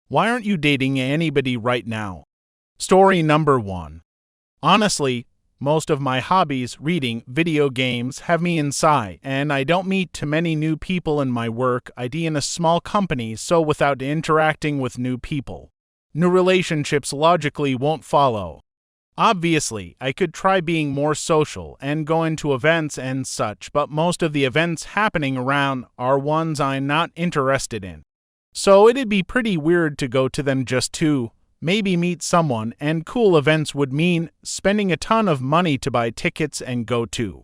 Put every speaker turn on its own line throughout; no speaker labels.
Why aren't you dating anybody right now? Story number 1. Honestly, most of my hobbies, reading, video games, have me inside, and I don't meet too many new people in my work. I in a small company, so without interacting with new people, new relationships logically won't follow. Obviously, I could try being more social and go into events and such, but most of the events happening around are ones I'm not interested in. So it'd be pretty weird to go to them just to maybe meet someone, and cool events would mean spending a ton of money to buy tickets and go to.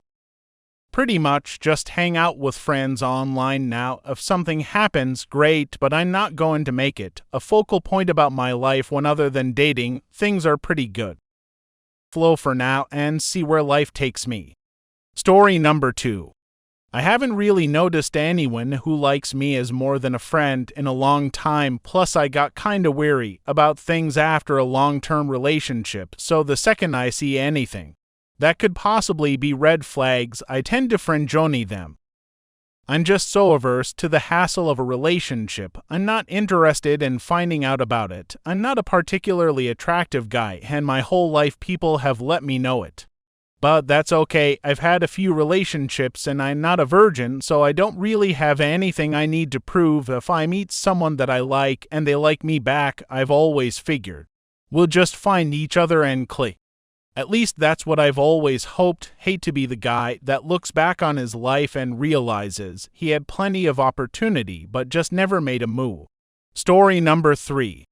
Pretty much just hang out with friends online now. If something happens, great, but I'm not going to make it a focal point about my life when other than dating, things are pretty good. Flow for now and see where life takes me. Story number 2. I haven't really noticed anyone who likes me as more than a friend in a long time, plus I got kinda weary about things after a long-term relationship, so the second I see anything that could possibly be red flags, I tend to friend-zone them. I'm just so averse to the hassle of a relationship. I'm not interested in finding out about it. I'm not a particularly attractive guy, and my whole life people have let me know it. But that's okay, I've had a few relationships and I'm not a virgin, so I don't really have anything I need to prove. If I meet someone that I like and they like me back, I've always figured we'll just find each other and click. At least that's what I've always hoped. Hate to be the guy that looks back on his life and realizes he had plenty of opportunity but just never made a move. Story number 3.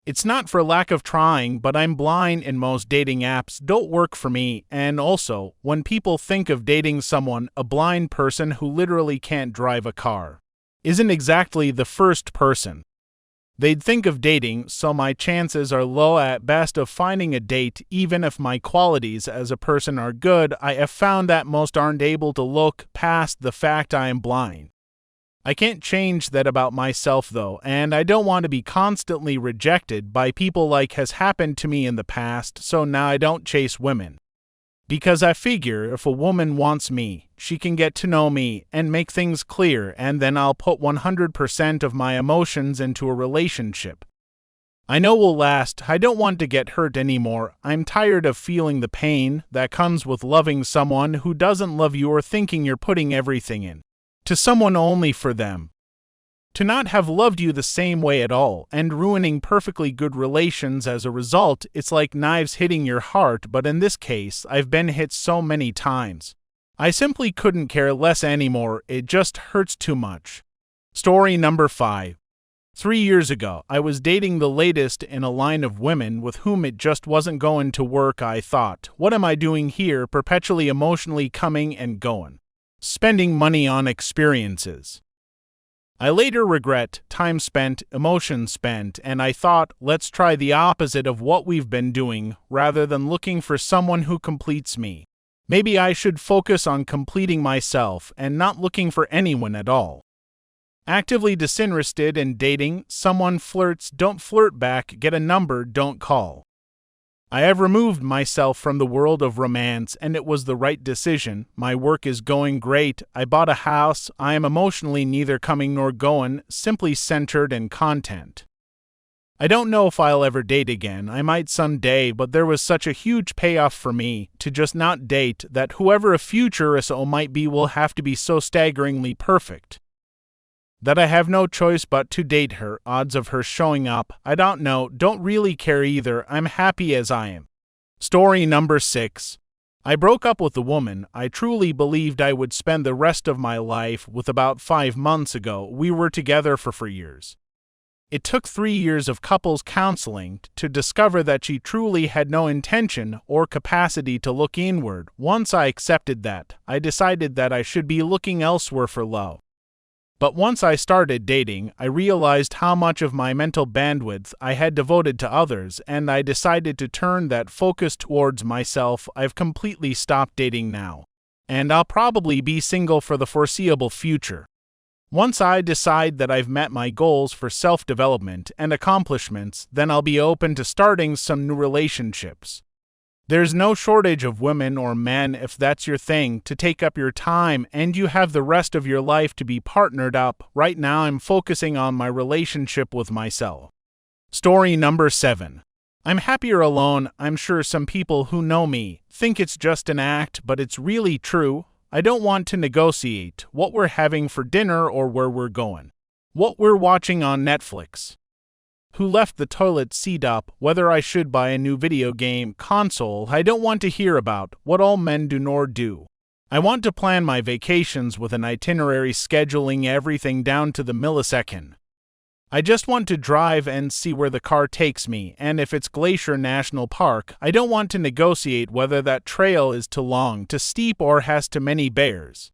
It's not for lack of trying, but I'm blind and most dating apps don't work for me, and also, when people think of dating someone, a blind person who literally can't drive a car isn't exactly the first person they'd think of dating, so my chances are low at best of finding a date. Even if my qualities as a person are good, I have found that most aren't able to look past the fact I am blind. I can't change that about myself though, and I don't want to be constantly rejected by people like has happened to me in the past, so now I don't chase women. Because I figure if a woman wants me, she can get to know me and make things clear, and then I'll put 100% of my emotions into a relationship I know will last. I don't want to get hurt anymore. I'm tired of feeling the pain that comes with loving someone who doesn't love you or thinking you're putting everything in to someone only for them to not have loved you the same way at all, and ruining perfectly good relations as a result. It's like knives hitting your heart, but in this case, I've been hit so many times. I simply couldn't care less anymore. It just hurts too much. Story number 5. 3 years ago, I was dating the latest in a line of women with whom it just wasn't going to work. I thought, what am I doing here, perpetually emotionally coming and going, spending money on experiences I later regret, time spent, emotion spent, and I thought, let's try the opposite of what we've been doing. Rather than looking for someone who completes me, maybe I should focus on completing myself and not looking for anyone at all. Actively disinterested in dating, someone flirts, don't flirt back, get a number, don't call. I have removed myself from the world of romance, and it was the right decision. My work is going great. I bought a house. I am emotionally neither coming nor going, simply centered in content. I don't know if I'll ever date again. I might someday, but there was such a huge payoff for me to just not date that whoever a future SO might be will have to be so staggeringly perfect that I have no choice but to date her. Odds of her showing up, I don't know, don't really care either. I'm happy as I am. Story number 6. I broke up with a woman I truly believed I would spend the rest of my life with about 5 months ago. We were together for 4 years. It took 3 years of couples counseling to discover that she truly had no intention or capacity to look inward. Once I accepted that, I decided that I should be looking elsewhere for love. But once I started dating, I realized how much of my mental bandwidth I had devoted to others, and I decided to turn that focus towards myself. I've completely stopped dating now, and I'll probably be single for the foreseeable future. Once I decide that I've met my goals for self-development and accomplishments, then I'll be open to starting some new relationships. There's no shortage of women or men if that's your thing to take up your time, and you have the rest of your life to be partnered up. Right now I'm focusing on my relationship with myself. Story number 7. I'm happier alone. I'm sure some people who know me think it's just an act, but it's really true. I don't want to negotiate what we're having for dinner or where we're going, what we're watching on Netflix, who left the toilet seat up, whether I should buy a new video game console. I don't want to hear about what all men do nor do. I want to plan my vacations with an itinerary, scheduling everything down to the millisecond. I just want to drive and see where the car takes me, and if it's Glacier National Park, I don't want to negotiate whether that trail is too long, too steep, or has too many bears.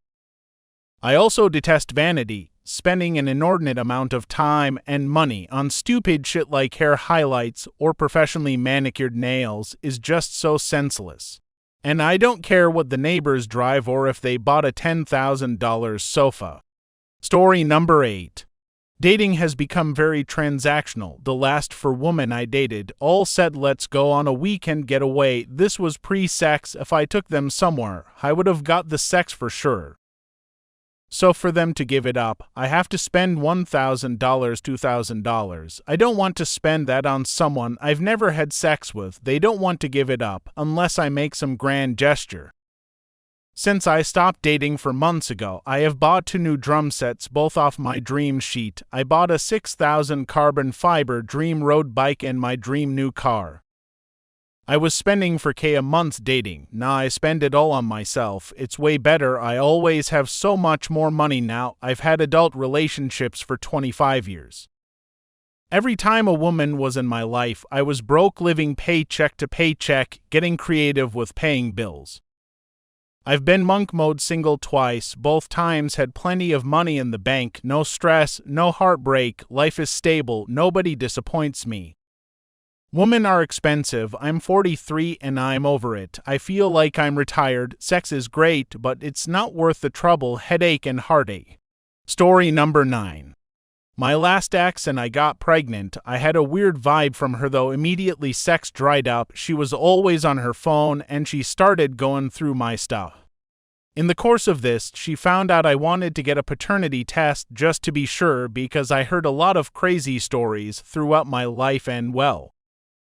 I also detest vanity. Spending an inordinate amount of time and money on stupid shit like hair highlights or professionally manicured nails is just so senseless. And I don't care what the neighbors drive or if they bought a $10,000 sofa. Story number 8. Dating has become very transactional. The last 4 women I dated all said let's go on a weekend getaway. This was pre-sex. If I took them somewhere, I would have got the sex for sure. So for them to give it up, I have to spend $1,000, $2,000. I don't want to spend that on someone I've never had sex with. They don't want to give it up unless I make some grand gesture. Since I stopped dating 4 months ago, I have bought 2 new drum sets, both off my dream sheet. I bought a 6,000 carbon fiber dream road bike and my dream new car. I was spending $4,000 a month dating. Now I spend it all on myself. It's way better. I always have so much more money now. I've had adult relationships for 25 years. Every time a woman was in my life, I was broke, living paycheck to paycheck, getting creative with paying bills. I've been monk mode single twice. Both times had plenty of money in the bank, no stress, no heartbreak, life is stable, nobody disappoints me. Women are expensive. I'm 43 and I'm over it. I feel like I'm retired. Sex is great, but it's not worth the trouble, headache, and heartache. Story number 9. My last ex and I got pregnant. I had a weird vibe from her though. Immediately sex dried up. She was always on her phone and she started going through my stuff. In the course of this, she found out I wanted to get a paternity test just to be sure because I heard a lot of crazy stories throughout my life and well,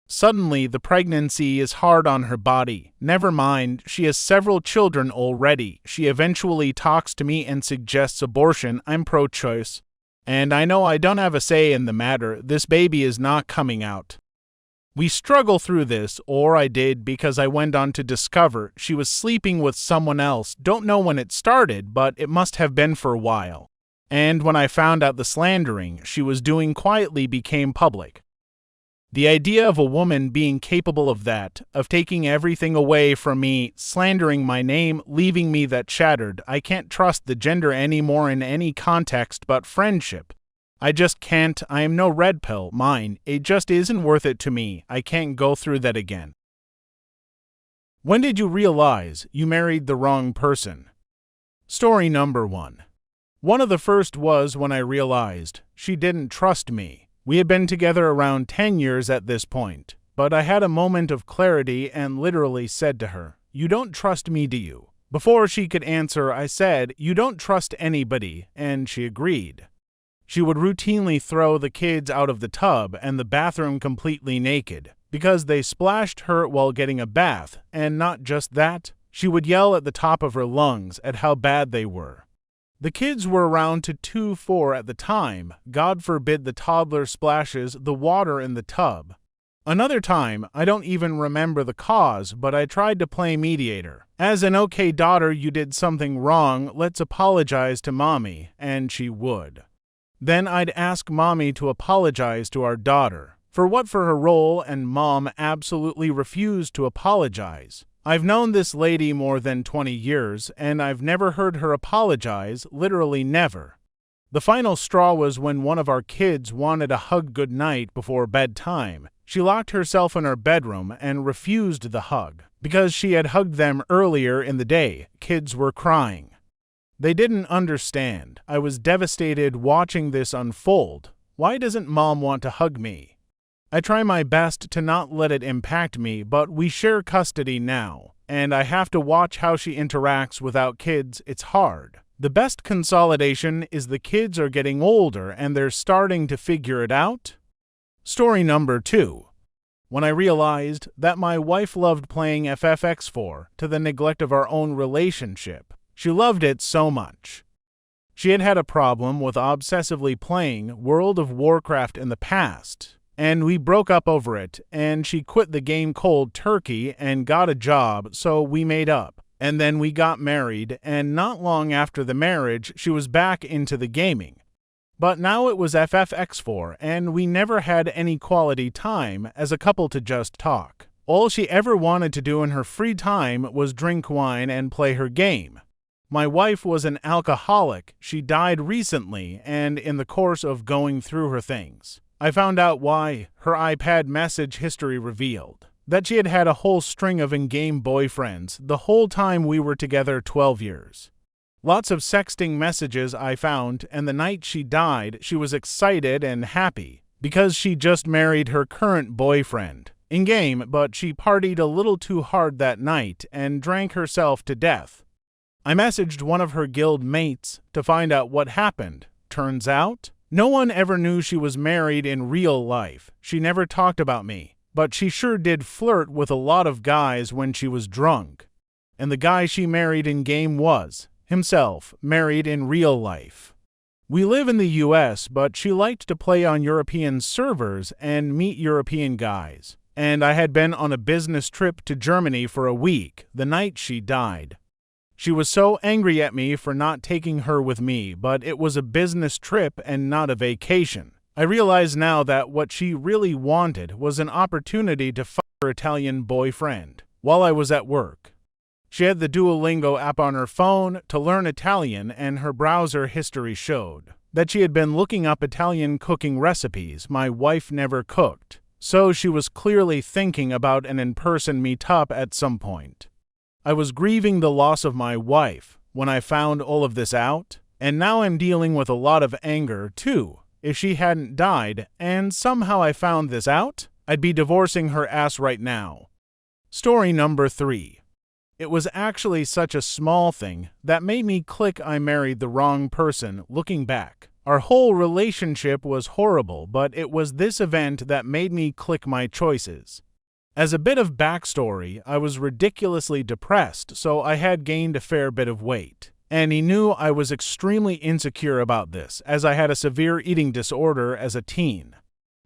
suddenly, the pregnancy is hard on her body. Never mind, she has several children already. She eventually talks to me and suggests abortion. I'm pro-choice. And I know I don't have a say in the matter. This baby is not coming out. We struggle through this, or I did, because I went on to discover she was sleeping with someone else. Don't know when it started, but it must have been for a while. And when I found out the slandering she was doing quietly became public. The idea of a woman being capable of that, of taking everything away from me, slandering my name, leaving me that shattered. I can't trust the gender anymore in any context but friendship. I just can't. I am no red pill. Mine. It just isn't worth it to me. I can't go through that again. When did you realize you married the wrong person? Story number 1. One of the first was when I realized she didn't trust me. We had been together around 10 years at this point, but I had a moment of clarity and literally said to her, "You don't trust me, do you?" Before she could answer, I said, "You don't trust anybody," and she agreed. She would routinely throw the kids out of the tub and the bathroom completely naked, because they splashed her while getting a bath, and not just that, she would yell at the top of her lungs at how bad they were. The kids were around to 2, 4 at the time. God forbid the toddler splashes the water in the tub. Another time, I don't even remember the cause, but I tried to play mediator. As an okay daughter, you did something wrong, let's apologize to mommy, and she would. Then I'd ask mommy to apologize to our daughter. For what? For her role, and mom absolutely refused to apologize. I've known this lady more than 20 years, and I've never heard her apologize, literally never. The final straw was when one of our kids wanted a hug goodnight before bedtime. She locked herself in her bedroom and refused the hug, because she had hugged them earlier in the day. Kids were crying. They didn't understand. I was devastated watching this unfold. Why doesn't mom want to hug me? I try my best to not let it impact me, but we share custody now, and I have to watch how she interacts without kids. It's hard. The best consolidation is the kids are getting older and they're starting to figure it out. Story number 2. When I realized that my wife loved playing FFX4 to the neglect of our own relationship. She loved it so much. She had had a problem with obsessively playing World of Warcraft in the past, and we broke up over it, and she quit the game cold turkey and got a job, so we made up. And then we got married, and not long after the marriage, she was back into the gaming. But now it was FFX4, and we never had any quality time as a couple to just talk. All she ever wanted to do in her free time was drink wine and play her game. My wife was an alcoholic. She died recently, and in the course of going through her things, I found out why. Her iPad message history revealed that she had had a whole string of in-game boyfriends the whole time we were together 12 years. Lots of sexting messages I found, and the night she died, she was excited and happy because she just married her current boyfriend in-game, but she partied a little too hard that night and drank herself to death. I messaged one of her guild mates to find out what happened. Turns out, no one ever knew she was married in real life. She never talked about me, but she sure did flirt with a lot of guys when she was drunk. And the guy she married in-game was himself married in real life. We live in the US, but she liked to play on European servers and meet European guys. And I had been on a business trip to Germany for a week the night she died. She was so angry at me for not taking her with me, but it was a business trip and not a vacation. I realize now that what she really wanted was an opportunity to fuck her Italian boyfriend while I was at work. She had the Duolingo app on her phone to learn Italian, and her browser history showed that she had been looking up Italian cooking recipes my wife never cooked, so she was clearly thinking about an in-person meetup at some point. I was grieving the loss of my wife when I found all of this out, and now I'm dealing with a lot of anger, too. If she hadn't died, and somehow I found this out, I'd be divorcing her ass right now. Story number 3. It was actually such a small thing that made me click I married the wrong person looking back. Our whole relationship was horrible, but it was this event that made me click my choices. As a bit of backstory, I was ridiculously depressed, so I had gained a fair bit of weight. And he knew I was extremely insecure about this, as I had a severe eating disorder as a teen.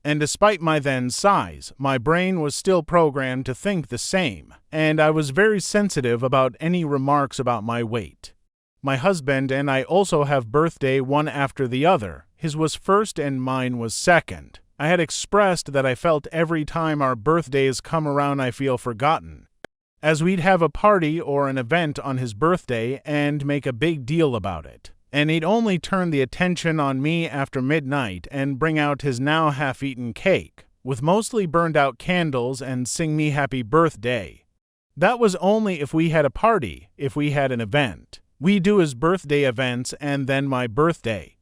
And despite my then size, my brain was still programmed to think the same, and I was very sensitive about any remarks about my weight. My husband and I also have birthday one after the other. His was first and mine was second. I had expressed that I felt every time our birthdays come around I feel forgotten, as we'd have a party or an event on his birthday and make a big deal about it. And he'd only turn the attention on me after midnight and bring out his now half-eaten cake, with mostly burned-out candles, and sing me happy birthday. That was only if we had a party. If we had an event, we'd do his birthday events and then my birthday.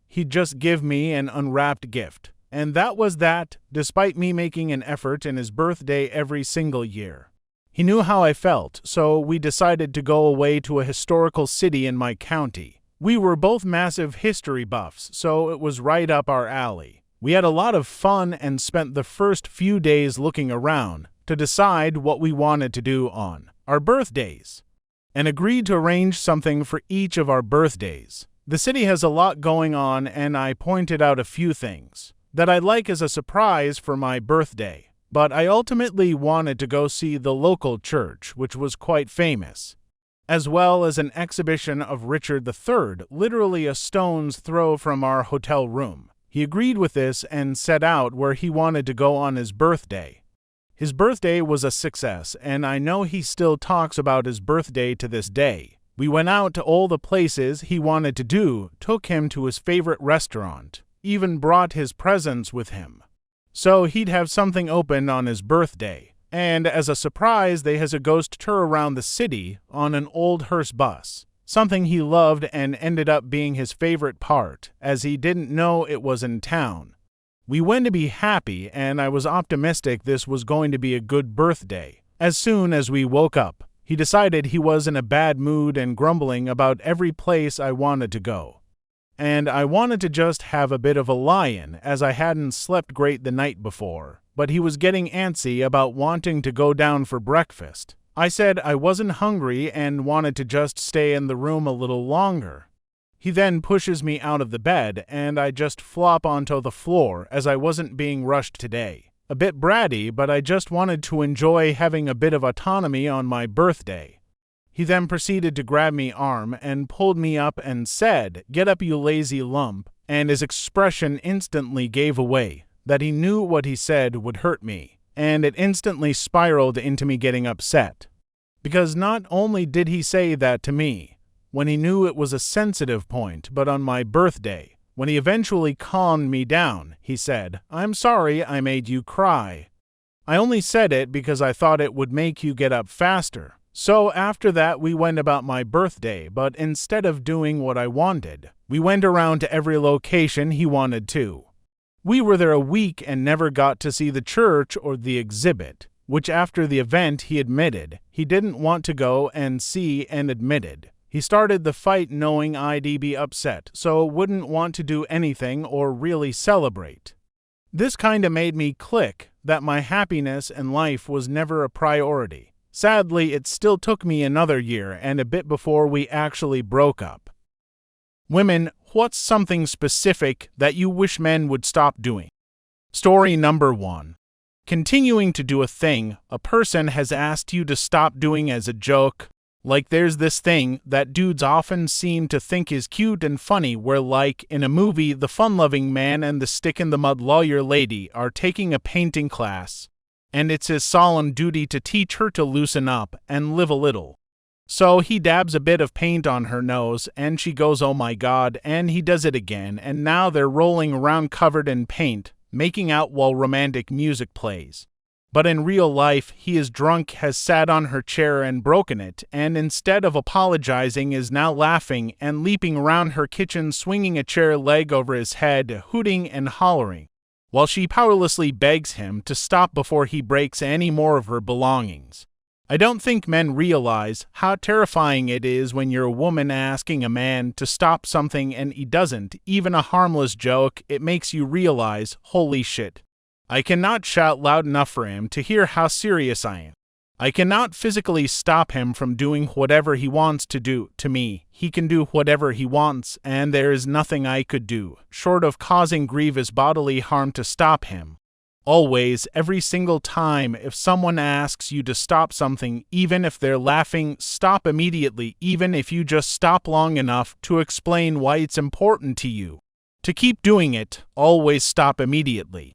He'd just give me an unwrapped gift, and that was that, despite me making an effort in his birthday every single year. He knew how I felt, so we decided to go away to a historical city in my county. We were both massive history buffs, so it was right up our alley. We had a lot of fun and spent the first few days looking around to decide what we wanted to do on our birthdays, and agreed to arrange something for each of our birthdays. The city has a lot going on, and I pointed out a few things that I'd like as a surprise for my birthday. But I ultimately wanted to go see the local church, which was quite famous, as well as an exhibition of Richard III, literally a stone's throw from our hotel room. He agreed with this and set out where he wanted to go on his birthday. His birthday was a success, and I know he still talks about his birthday to this day. We went out to all the places he wanted to do, took him to his favorite restaurant, even brought his presents with him, so he'd have something open on his birthday. And as a surprise, they has a ghost tour around the city on an old hearse bus, something he loved and ended up being his favorite part, as he didn't know it was in town. We went to be happy, and I was optimistic this was going to be a good birthday. As soon as we woke up, he decided he was in a bad mood and grumbling about every place I wanted to go. and I wanted to just have a bit of a lie-in as I hadn't slept great the night before, but he was getting antsy about wanting to go down for breakfast. I said I wasn't hungry and wanted to just stay in the room a little longer. He then pushes me out of the bed, and I just flop onto the floor as I wasn't being rushed today. A bit bratty, but I just wanted to enjoy having a bit of autonomy on my birthday. He then proceeded to grab me arm and pulled me up and said, "Get up, you lazy lump," and his expression instantly gave away that he knew what he said would hurt me, and it instantly spiraled into me getting upset. Because not only did he say that to me, when he knew it was a sensitive point, but on my birthday, when he eventually calmed me down, he said, "I'm sorry I made you cry. I only said it because I thought it would make you get up faster." So after that we went about my birthday, but instead of doing what I wanted, we went around to every location he wanted to. We were there a week and never got to see the church or the exhibit, which after the event he admitted he didn't want to go and see and admitted. He started the fight knowing I'd be upset, so wouldn't want to do anything or really celebrate. This kinda made me click that my happiness in life was never a priority. Sadly, it still took me another year and a bit before we actually broke up. Women, what's something specific that you wish men would stop doing? Story number 1. Continuing to do a thing a person has asked you to stop doing as a joke. Like there's this thing that dudes often seem to think is cute and funny where like in a movie the fun-loving man and the stick-in-the-mud lawyer lady are taking a painting class, and it's his solemn duty to teach her to loosen up and live a little. So he dabs a bit of paint on her nose and she goes, "Oh my God," and he does it again, and now they're rolling around covered in paint, making out while romantic music plays. But in real life, he is drunk, has sat on her chair and broken it, and instead of apologizing is now laughing and leaping around her kitchen swinging a chair leg over his head, hooting and hollering, while she powerlessly begs him to stop before he breaks any more of her belongings. I don't think men realize how terrifying it is when you're a woman asking a man to stop something and he doesn't, even a harmless joke. It makes you realize, holy shit. I cannot shout loud enough for him to hear how serious I am. I cannot physically stop him from doing whatever he wants to do to me. He can do whatever he wants, and there is nothing I could do, short of causing grievous bodily harm to stop him. Always, every single time, if someone asks you to stop something, even if they're laughing, stop immediately, even if you just stop long enough to explain why it's important to you. To keep doing it, always stop immediately.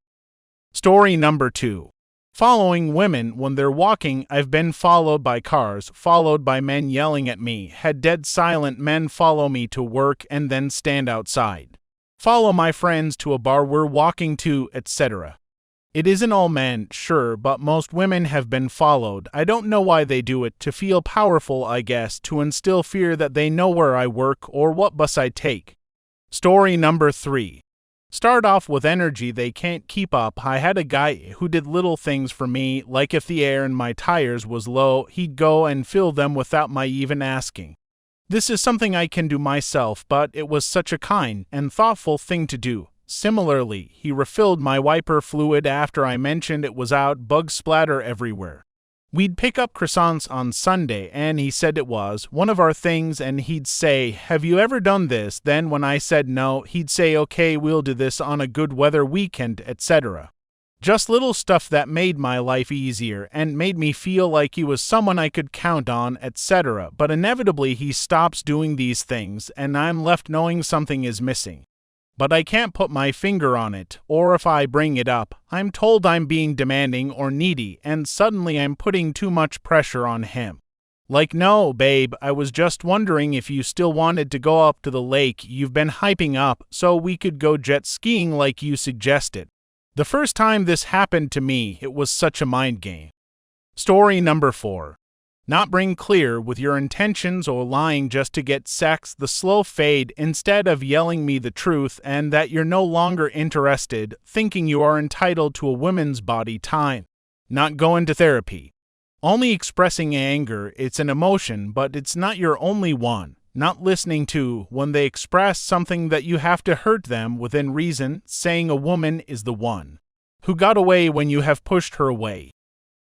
Story number 2. Following women when they're walking. I've been followed by cars, followed by men yelling at me, had dead silent men follow me to work and then stand outside. Follow my friends to a bar we're walking to, etc. It isn't all men, sure, but most women have been followed. I don't know why they do it, to feel powerful, I guess, to instill fear that they know where I work or what bus I take. Story number 3. Start off with energy they can't keep up. I had a guy who did little things for me, like if the air in my tires was low, he'd go and fill them without my even asking. This is something I can do myself, but it was such a kind and thoughtful thing to do. Similarly, he refilled my wiper fluid after I mentioned it was out, bugs splatter everywhere. We'd pick up croissants on Sunday, and he said it was one of our things, and he'd say, "Have you ever done this?" Then when I said no, he'd say, "Okay, we'll do this on a good weather weekend," etc. Just little stuff that made my life easier and made me feel like he was someone I could count on, etc. But inevitably he stops doing these things, and I'm left knowing something is missing. But I can't put my finger on it, or if I bring it up, I'm told I'm being demanding or needy, and suddenly I'm putting too much pressure on him. Like, "No, babe, I was just wondering if you still wanted to go up to the lake you've been hyping up so we could go jet skiing like you suggested." The first time this happened to me, it was such a mind game. Story number 4. Not being clear with your intentions or lying just to get sex. The slow fade instead of yelling me the truth and that you're no longer interested, thinking you are entitled to a woman's body time. Not going to therapy. Only expressing anger. It's an emotion, but it's not your only one. not listening to when they express something that you have to hurt them within reason, saying a woman is the one who got away when you have pushed her away.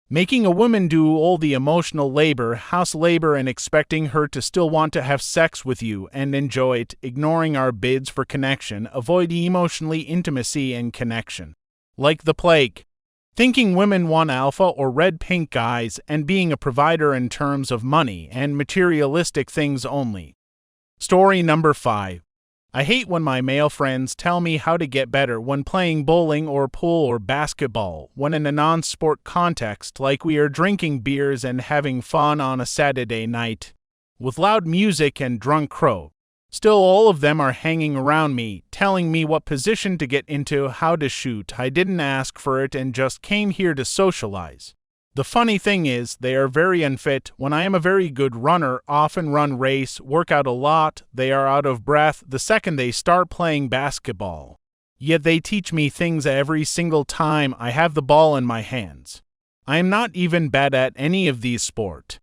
Making a woman do all the emotional labor, house labor, and expecting her to still want to have sex with you and enjoy it, ignoring our bids for connection, avoid emotionally intimacy and connection. Like the plague. Thinking women want alpha or red pink guys and being a provider in terms of money and materialistic things only. Story number 5. I hate when my male friends tell me how to get better when playing bowling or pool or basketball, when in a non-sport context like we are drinking beers and having fun on a Saturday night, with loud music and drunk crow. Still all of them are hanging around me, telling me what position to get into, how to shoot. I didn't ask for it and just came here to socialize. The funny thing is, they are very unfit when I am a very good runner, often run race, work out a lot, they are out of breath the second they start playing basketball. Yet they teach me things every single time I have the ball in my hands. I am not even bad at any of these sports.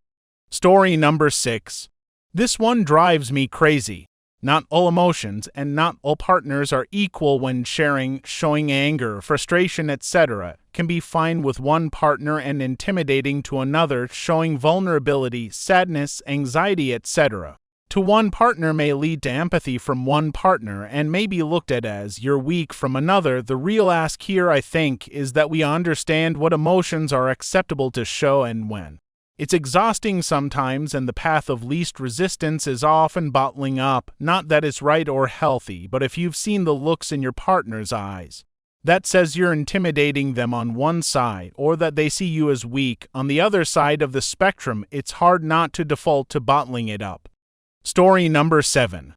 Story number 6. This one drives me crazy. Not all emotions and not all partners are equal when sharing, showing anger, frustration, etc. can be fine with one partner and intimidating to another, showing vulnerability, sadness, anxiety, etc. To one partner may lead to empathy from one partner and may be looked at as you're weak from another. The real ask here, I think, is that we understand what emotions are acceptable to show and when. It's exhausting sometimes, and the path of least resistance is often bottling up. Not that it's right or healthy, but if you've seen the looks in your partner's eyes, that says you're intimidating them on one side, or that they see you as weak on the other side of the spectrum, it's hard not to default to bottling it up. Story number 7.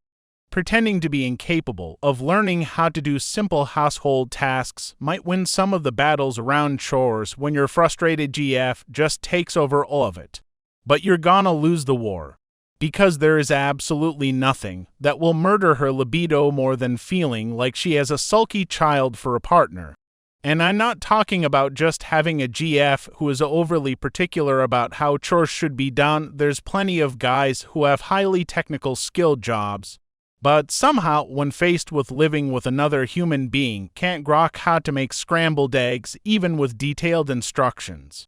Pretending to be incapable of learning how to do simple household tasks might win some of the battles around chores when your frustrated GF just takes over all of it. But you're gonna lose the war. Because there is absolutely nothing that will murder her libido more than feeling like she has a sulky child for a partner. And I'm not talking about just having a GF who is overly particular about how chores should be done. There's plenty of guys who have highly technical skilled jobs, but somehow, when faced with living with another human being, can't grok how to make scrambled eggs, even with detailed instructions.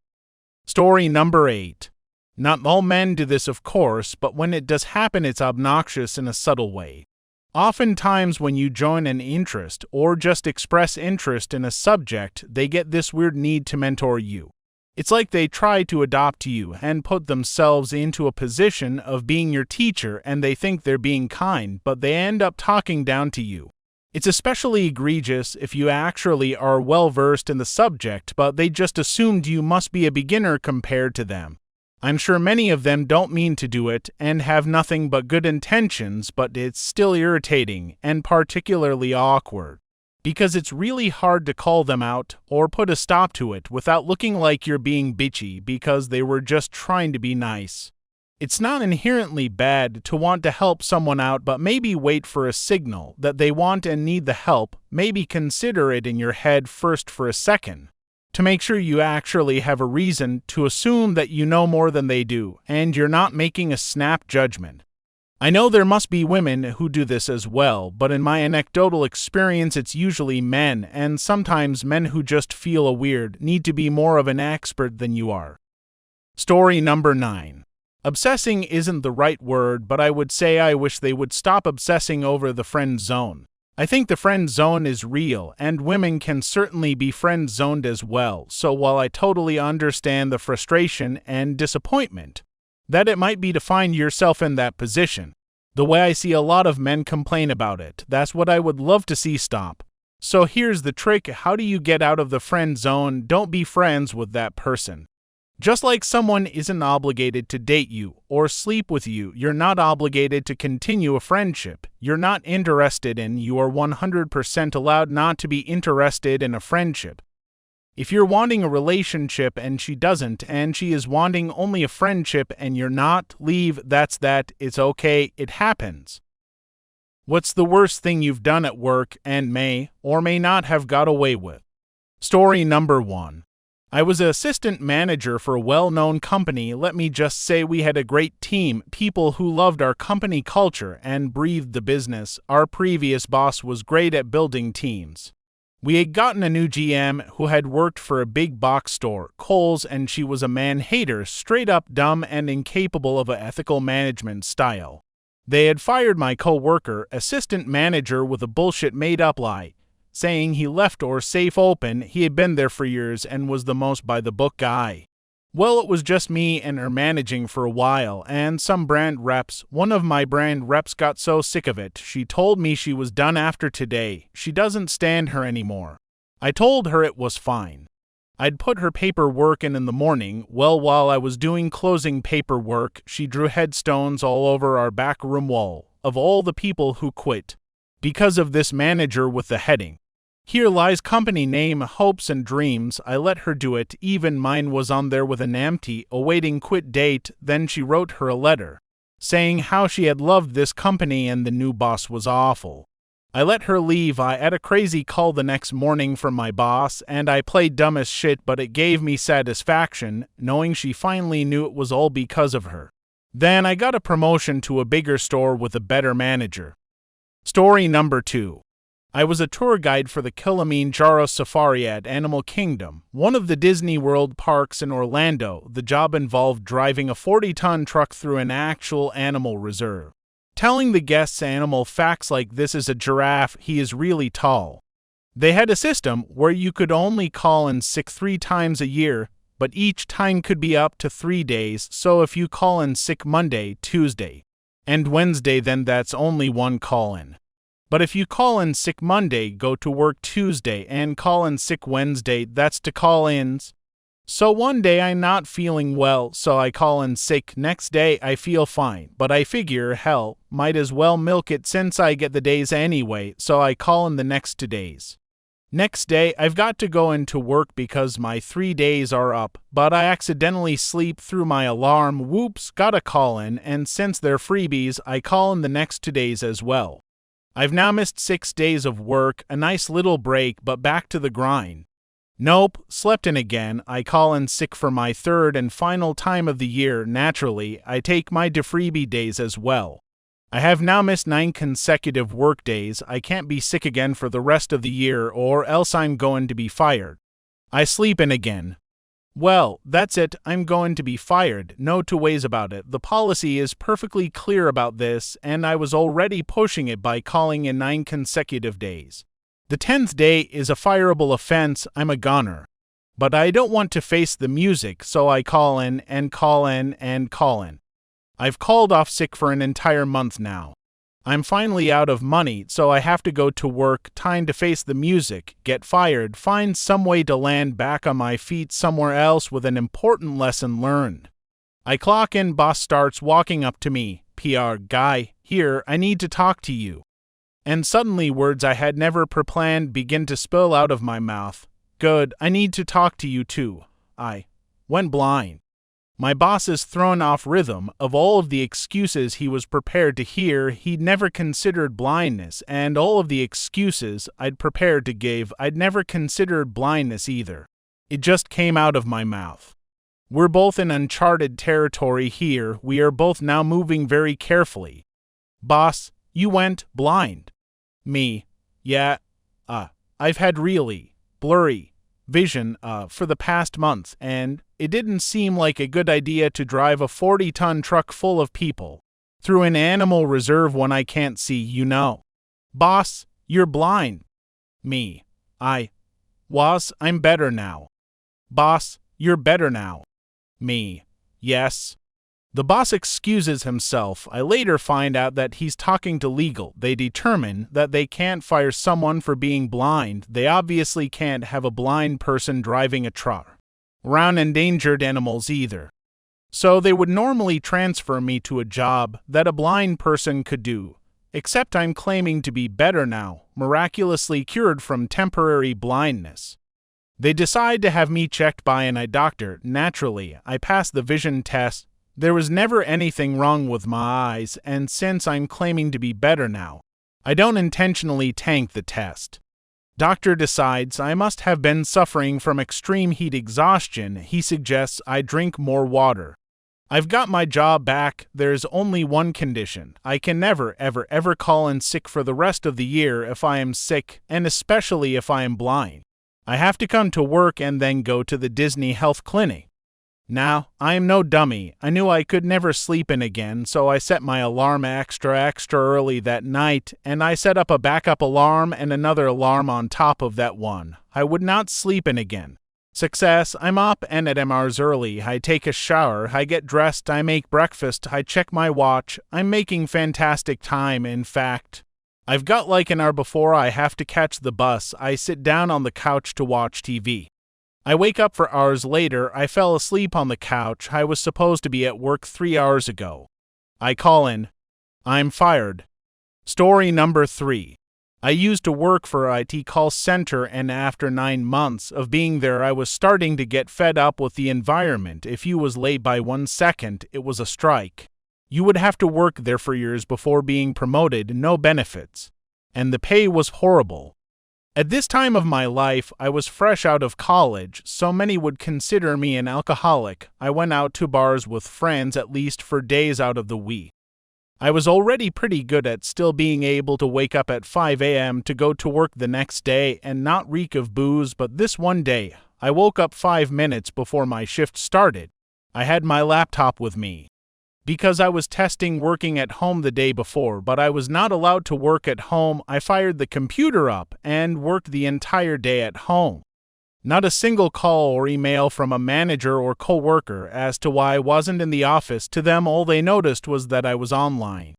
Story number 8. Not all men do this, of course, but when it does happen, it's obnoxious in a subtle way. Oftentimes, when you join an interest or just express interest in a subject, they get this weird need to mentor you. It's like they try to adopt you and put themselves into a position of being your teacher, and they think they're being kind, but they end up talking down to you. It's especially egregious if you actually are well versed in the subject, but they just assumed you must be a beginner compared to them. I'm sure many of them don't mean to do it and have nothing but good intentions, but it's still irritating and particularly awkward. Because it's really hard to call them out or put a stop to it without looking like you're being bitchy because they were just trying to be nice. It's not inherently bad to want to help someone out, but maybe wait for a signal that they want and need the help. Maybe consider it in your head first for a second, to make sure you actually have a reason to assume that you know more than they do, and you're not making a snap judgment. I know there must be women who do this as well, but in my anecdotal experience it's usually men, and sometimes men who just feel a weird need to be more of an expert than you are. Story number 9. Obsessing isn't the right word, but I would say I wish they would stop obsessing over the friend zone. I think the friend zone is real, and women can certainly be friend zoned as well, so while I totally understand the frustration and disappointment that it might be to find yourself in that position, the way I see a lot of men complain about it, that's what I would love to see stop. So here's the trick: how do you get out of the friend zone? Don't be friends with that person. Just like someone isn't obligated to date you or sleep with you, you're not obligated to continue a friendship you're not interested in. You are 100% allowed not to be interested in a friendship. If you're wanting a relationship and she doesn't, and she is wanting only a friendship and you're not, leave. That's that. It's okay. It happens. What's the worst thing you've done at work and may or may not have got away with? Story number 1. I was an assistant manager for a well-known company. Let me just say we had a great team, people who loved our company culture and breathed the business. Our previous boss was great at building teams. We had gotten a new GM who had worked for a big box store, Kohl's, and she was a man-hater, straight-up dumb and incapable of an ethical management style. They had fired my co-worker, assistant manager, with a bullshit made-up lie, saying he left our safe open. He had been there for years and was the most by-the-book guy. Well, it was just me and her managing for a while, and some brand reps. One of my brand reps got so sick of it, she told me she was done after today. She doesn't stand her anymore. I told her it was fine. I'd put her paperwork in the morning. Well, while I was doing closing paperwork, she drew headstones all over our back room wall of all the people who quit because of this manager with the heading, "Here lies company name, hopes and dreams." I let her do it. Even mine was on there with an empty, awaiting quit date. Then she wrote her a letter, saying how she had loved this company and the new boss was awful. I let her leave. I had a crazy call the next morning from my boss, and I played dumb as shit, but it gave me satisfaction, knowing she finally knew it was all because of her. Then I got a promotion to a bigger store with a better manager. Story number 2. I was a tour guide for the Kilimanjaro Safari at Animal Kingdom, one of the Disney World parks in Orlando. The job involved driving a 40-ton truck through an actual animal reserve, telling the guests animal facts like this is a giraffe, he is really tall. They had a system where you could only call in sick 3 times a year, but each time could be up to 3 days, so if you call in sick Monday, Tuesday, and Wednesday, then that's only 1 call-in. But if you call in sick Monday, go to work Tuesday, and call in sick Wednesday, that's 2 call-ins. So one day I'm not feeling well, so I call in sick. Next day I feel fine, but I figure, hell, might as well milk it since I get the days anyway, so I call in the next 2 days. Next day I've got to go into work because my 3 days are up, but I accidentally sleep through my alarm. Whoops, gotta call in, and since they're freebies, I call in the next 2 days as well. I've now missed 6 days of work, a nice little break, but back to the grind. Nope, slept in again. I call in sick for my 3rd and final time of the year. Naturally, I take my freebie days as well. I have now missed 9 consecutive work days. I can't be sick again for the rest of the year or else I'm going to be fired. I sleep in again. Well, that's it. I'm going to be fired. No 2 ways about it. The policy is perfectly clear about this, and I was already pushing it by calling in 9 consecutive days. The 10th day is a fireable offense. I'm a goner. But I don't want to face the music, so I call in and call in and call in. I've called off sick for an entire month now. I'm finally out of money, so I have to go to work. Time to face the music, get fired, find some way to land back on my feet somewhere else with an important lesson learned. I clock in, boss starts walking up to me. PR guy, here, I need to talk to you. And suddenly words I had never pre-planned begin to spill out of my mouth. Good, I need to talk to you too. I went blind. My boss is thrown off rhythm. Of all of the excuses he was prepared to hear, he'd never considered blindness, and all of the excuses I'd prepared to give, I'd never considered blindness either. It just came out of my mouth. We're both in uncharted territory here. We are both now moving very carefully. Boss, you went blind. Me, yeah, I've had really blurry vision for the past month, and it didn't seem like a good idea to drive a 40-ton truck full of people through an animal reserve when I can't see, you know. Boss, you're blind. Me, I'm better now. Boss, you're better now. Me, yes. The boss excuses himself. I later find out that he's talking to legal. They determine that they can't fire someone for being blind. They obviously can't have a blind person driving a truck around endangered animals either. So they would normally transfer me to a job that a blind person could do, except I'm claiming to be better now, miraculously cured from temporary blindness. They decide to have me checked by an eye doctor. Naturally, I passed the vision test. There was never anything wrong with my eyes, and since I'm claiming to be better now, I don't intentionally tank the test. Doctor decides I must have been suffering from extreme heat exhaustion. He suggests I drink more water. I've got my job back. There's only one condition. I can never, ever call in sick for the rest of the year if I am sick, and especially if I am blind. I have to come to work and then go to the Disney Health Clinic. Now, I am no dummy. I knew I could never sleep in again, so I set my alarm extra early that night, and I set up a backup alarm and another alarm on top of that one. I would not sleep in again. Success, I'm up and at hours early. I take a shower, I get dressed, I make breakfast, I check my watch. I'm making fantastic time, in fact. I've got like an hour before I have to catch the bus. I sit down on the couch to watch TV. I wake up for hours later. I fell asleep on the couch. I was supposed to be at work 3 hours ago. I call in. I'm fired. Story number 3. I used to work for an IT call center, and after 9 months of being there, I was starting to get fed up with the environment. If you was late by 1 second, it was a strike. You would have to work there for years before being promoted, no benefits. And the pay was horrible. At this time of my life, I was fresh out of college, so many would consider me an alcoholic. I went out to bars with friends at least for days out of the week. I was already pretty good at still being able to wake up at 5 a.m. to go to work the next day and not reek of booze, but this one day, I woke up 5 minutes before my shift started. I had my laptop with me. Because I was testing working at home the day before, but I was not allowed to work at home, I fired the computer up and worked the entire day at home. Not a single call or email from a manager or coworker as to why I wasn't in the office. To them, all they noticed was that I was online.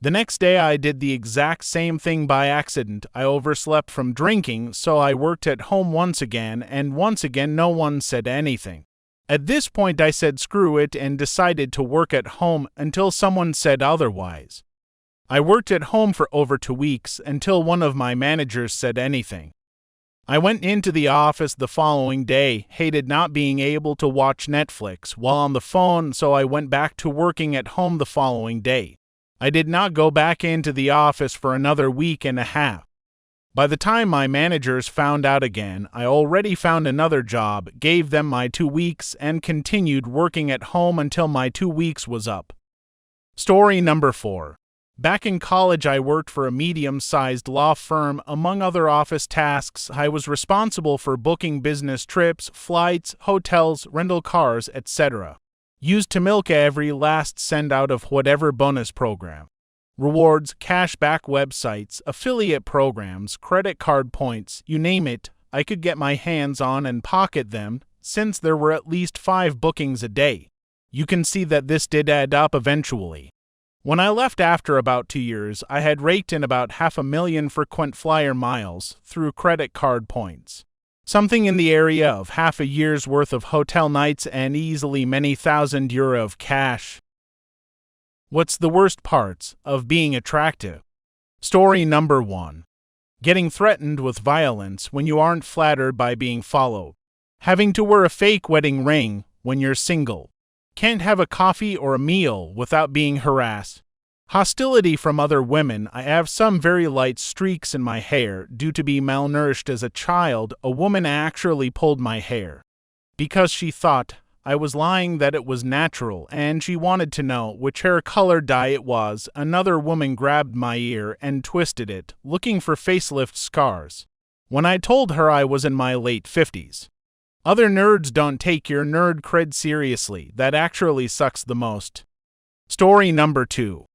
The next day I did the exact same thing by accident. I overslept from drinking, so I worked at home once again, and once again no one said anything. At this point I said screw it and decided to work at home until someone said otherwise. I worked at home for over 2 weeks until one of my managers said anything. I went into the office the following day, hated not being able to watch Netflix while on the phone, so I went back to working at home the following day. I did not go back into the office for another week and a half. By the time my managers found out again, I already found another job, gave them my 2 weeks, and continued working at home until my 2 weeks was up. Story number 4. Back in college, I worked for a medium-sized law firm. Among other office tasks, I was responsible for booking business trips, flights, hotels, rental cars, etc. Used to milk every last cent out of whatever bonus program. Rewards, cashback websites, affiliate programs, credit card points, you name it, I could get my hands on and pocket them, since there were at least 5 bookings a day. You can see that this did add up eventually. When I left after about 2 years, I had raked in about 500,000 frequent flyer miles through credit card points. Something in the area of half a year's worth of hotel nights and easily many thousand euro of cash. What's the worst parts of being attractive? Story number 1. Getting threatened with violence when you aren't flattered by being followed. Having to wear a fake wedding ring when you're single. Can't have a coffee or a meal without being harassed. Hostility from other women. I have some very light streaks in my hair due to be malnourished as a child. A woman actually pulled my hair because she thought I was lying that it was natural, and she wanted to know which hair color dye it was. Another woman grabbed my ear and twisted it, looking for facelift scars. When I told her I was in my late 50s. Other nerds don't take your nerd cred seriously. That actually sucks the most. Story number 2.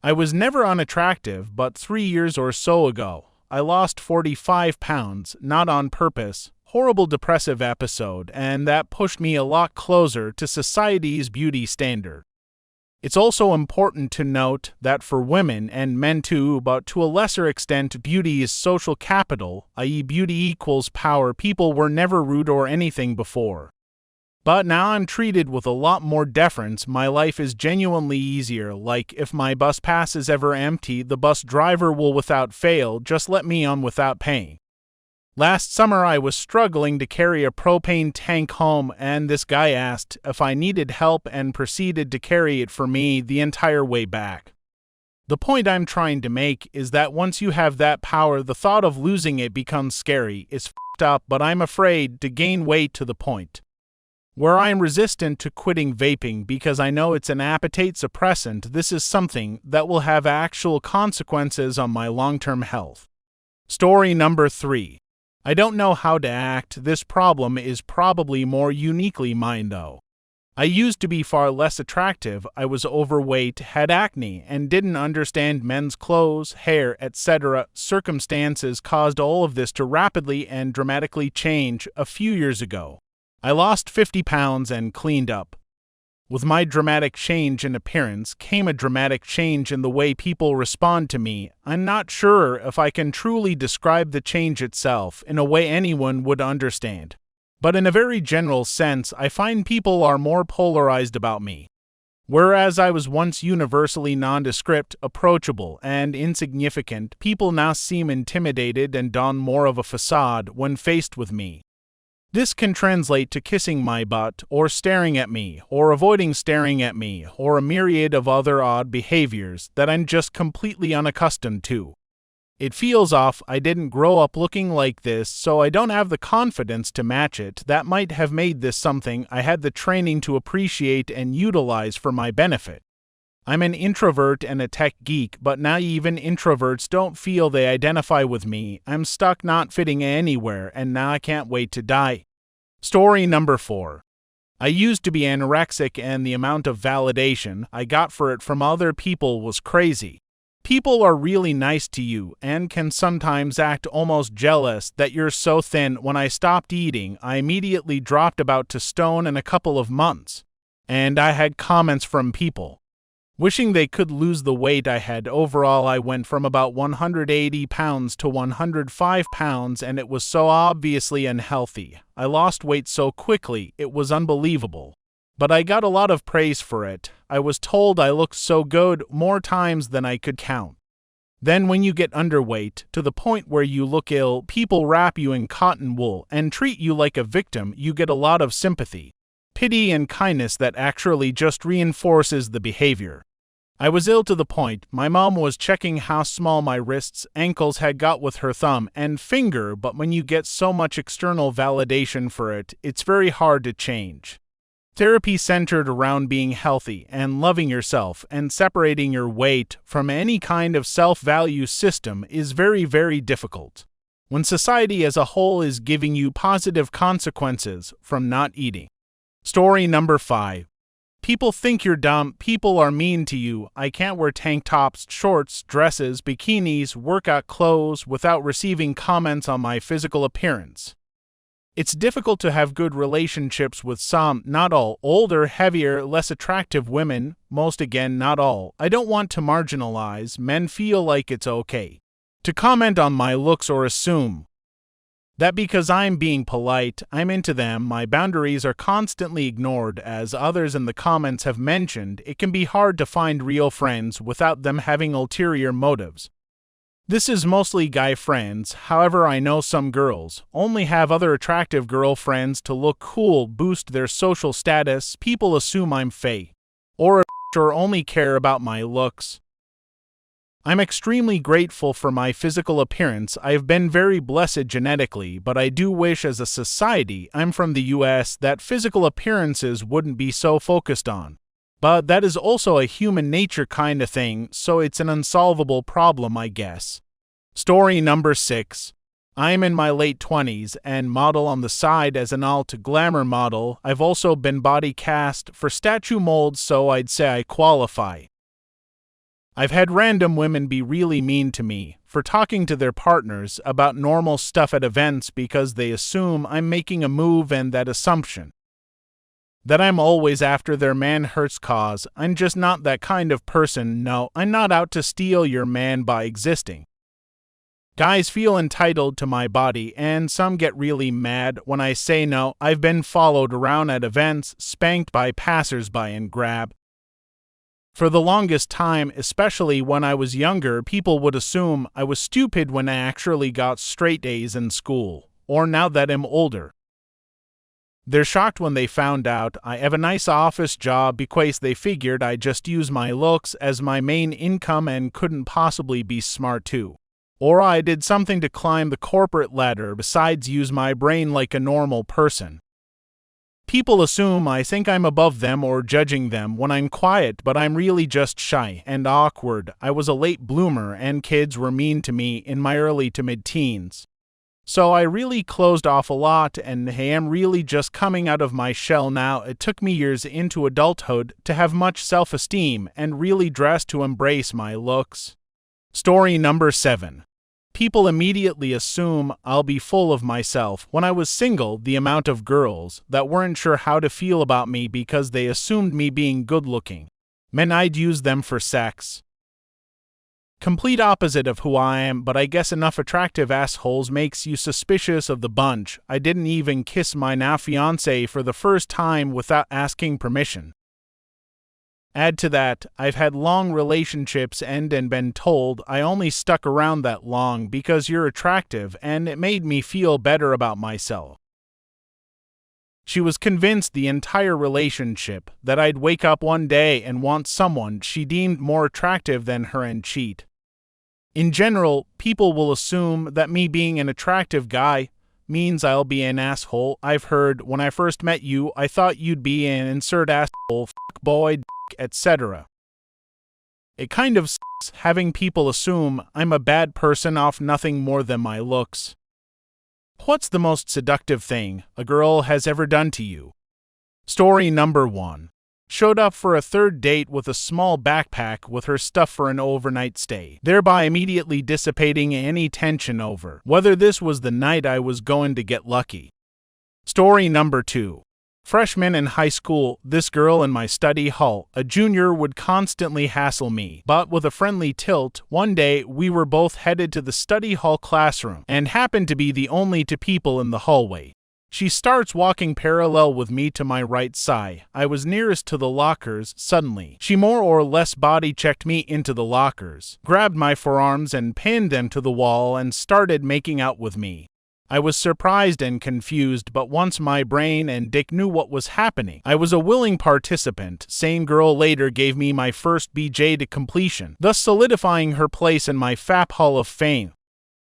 I was never unattractive, but 3 years or so ago, I lost 45 pounds, not on purpose. Horrible depressive episode, and that pushed me a lot closer to society's beauty standard. It's also important to note that for women and men too, but to a lesser extent, beauty is social capital, i.e. beauty equals power. People were never rude or anything before. But now I'm treated with a lot more deference. My life is genuinely easier, like if my bus pass is ever empty, the bus driver will without fail just let me on without paying. Last summer I was struggling to carry a propane tank home, and this guy asked if I needed help and proceeded to carry it for me the entire way back. The point I'm trying to make is that once you have that power, the thought of losing it becomes scary. It's f***ed up, but I'm afraid to gain weight to the point where I am resistant to quitting vaping because I know it's an appetite suppressant. This is something that will have actual consequences on my long-term health. Story number 3. I don't know how to act. This problem is probably more uniquely mine though. I used to be far less attractive. I was overweight, had acne, and didn't understand men's clothes, hair, etc. Circumstances caused all of this to rapidly and dramatically change a few years ago. I lost 50 pounds and cleaned up. With my dramatic change in appearance came a dramatic change in the way people respond to me. I'm not sure if I can truly describe the change itself in a way anyone would understand. But in a very general sense, I find people are more polarized about me. Whereas I was once universally nondescript, approachable, and insignificant, people now seem intimidated and don more of a facade when faced with me. This can translate to kissing my butt, or staring at me, or avoiding staring at me, or a myriad of other odd behaviors that I'm just completely unaccustomed to. It feels off. I didn't grow up looking like this, so I don't have the confidence to match it. That might have made this something I had the training to appreciate and utilize for my benefit. I'm an introvert and a tech geek, but now even introverts don't feel they identify with me. I'm stuck not fitting anywhere, and now I can't wait to die. Story number 4. I used to be anorexic, and the amount of validation I got for it from other people was crazy. People are really nice to you and can sometimes act almost jealous that you're so thin. When I stopped eating, I immediately dropped about 2 stone in a couple of months, and I had comments from people wishing they could lose the weight I had. Overall, I went from about 180 pounds to 105 pounds, and it was so obviously unhealthy. I lost weight so quickly, it was unbelievable. But I got a lot of praise for it. I was told I looked so good more times than I could count. Then when you get underweight, to the point where you look ill, people wrap you in cotton wool and treat you like a victim. You get a lot of sympathy, pity, and kindness that actually just reinforces the behavior. I was ill to the point my mom was checking how small my wrists, ankles had got with her thumb and finger, but when you get so much external validation for it, it's very hard to change. Therapy centered around being healthy and loving yourself and separating your weight from any kind of self-value system is very, very difficult when society as a whole is giving you positive consequences from not eating. Story number 5. People think you're dumb. People are mean to you. I can't wear tank tops, shorts, dresses, bikinis, workout clothes without receiving comments on my physical appearance. It's difficult to have good relationships with some, not all, older, heavier, less attractive women, most again not all. I don't want to marginalize. Men feel like it's okay to comment on my looks or assume that because I'm being polite, I'm into them. My boundaries are constantly ignored. As others in the comments have mentioned, it can be hard to find real friends without them having ulterior motives. This is mostly guy friends. However, I know some girls only have other attractive girlfriends to look cool, boost their social status. People assume I'm fey or a bitch or only care about my looks. I'm extremely grateful for my physical appearance. I've been very blessed genetically, but I do wish as a society, I'm from the US, that physical appearances wouldn't be so focused on. But that is also a human nature kind of thing, so it's an unsolvable problem, I guess. Story number 6. I'm in my late 20s and model on the side as an alt-glamour model. I've also been body cast for statue molds, so I'd say I qualify. I've had random women be really mean to me for talking to their partners about normal stuff at events because they assume I'm making a move, and that assumption that I'm always after their man hurts cause. I'm just not that kind of person. No, I'm not out to steal your man by existing. Guys feel entitled to my body, and some get really mad when I say no. I've been followed around at events, spanked by passersby, and grabbed. For the longest time, especially when I was younger, people would assume I was stupid when I actually got straight A's in school, or now that I'm older. They're shocked when they found out I have a nice office job because they figured I just use my looks as my main income and couldn't possibly be smart too. Or I did something to climb the corporate ladder besides use my brain like a normal person. People assume I think I'm above them or judging them when I'm quiet, but I'm really just shy and awkward. I was a late bloomer and kids were mean to me in my early to mid-teens. So I really closed off a lot and am really just coming out of my shell now. It took me years into adulthood to have much self-esteem and really dress to embrace my looks. Story number 7. People immediately assume I'll be full of myself. When I was single, the amount of girls that weren't sure how to feel about me because they assumed me being good-looking meant I'd use them for sex. Complete opposite of who I am, but I guess enough attractive assholes makes you suspicious of the bunch. I didn't even kiss my now fiancé for the first time without asking permission. Add to that, I've had long relationships end and been told I only stuck around that long because you're attractive, and it made me feel better about myself. She was convinced the entire relationship that I'd wake up one day and want someone she deemed more attractive than her and cheat. In general, people will assume that me being an attractive guy means I'll be an asshole. I've heard, when I first met you, I thought you'd be an insert asshole, fuckboy, etc. It kind of sucks having people assume I'm a bad person off nothing more than my looks. What's the most seductive thing a girl has ever done to you? Story number 1. Showed up for a third date with a small backpack with her stuff for an overnight stay, thereby immediately dissipating any tension over whether this was the night I was going to get lucky. Story number 2. Freshman in high school, this girl in my study hall, a junior, would constantly hassle me, but with a friendly tilt. One day, we were both headed to the study hall classroom and happened to be the only two people in the hallway. She starts walking parallel with me to my right side. I was nearest to the lockers. Suddenly, she more or less body-checked me into the lockers, grabbed my forearms and pinned them to the wall and started making out with me. I was surprised and confused, but once my brain and dick knew what was happening, I was a willing participant. Same girl later gave me my first BJ to completion, thus solidifying her place in my FAP Hall of Fame.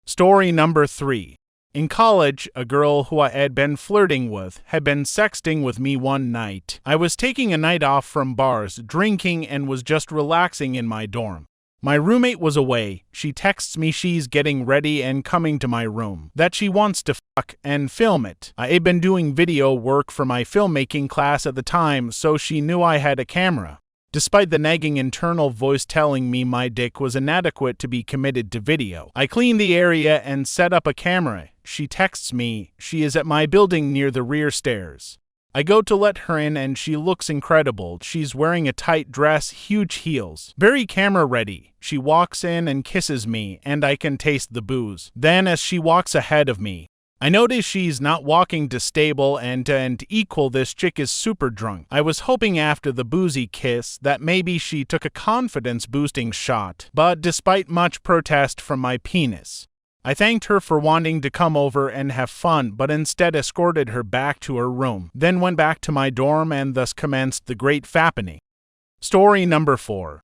Story number 3. In college, a girl who I had been flirting with had been sexting with me one night. I was taking a night off from bars, drinking, and was just relaxing in my dorm. My roommate was away. She texts me she's getting ready and coming to my room, that she wants to fuck and film it. I had been doing video work for my filmmaking class at the time, so she knew I had a camera. Despite the nagging internal voice telling me my dick was inadequate to be committed to video, I cleaned the area and set up a camera. She texts me she is at my building near the rear stairs. I go to let her in and she looks incredible. She's wearing a tight dress, huge heels, very camera ready. She walks in and kisses me, and I can taste the booze. Then as she walks ahead of me, I notice she's not walking to stable, and equal this chick is super drunk. I was hoping after the boozy kiss that maybe she took a confidence-boosting shot, but despite much protest from my penis, I thanked her for wanting to come over and have fun, but instead escorted her back to her room, then went back to my dorm and thus commenced the great fappening. Story number 4.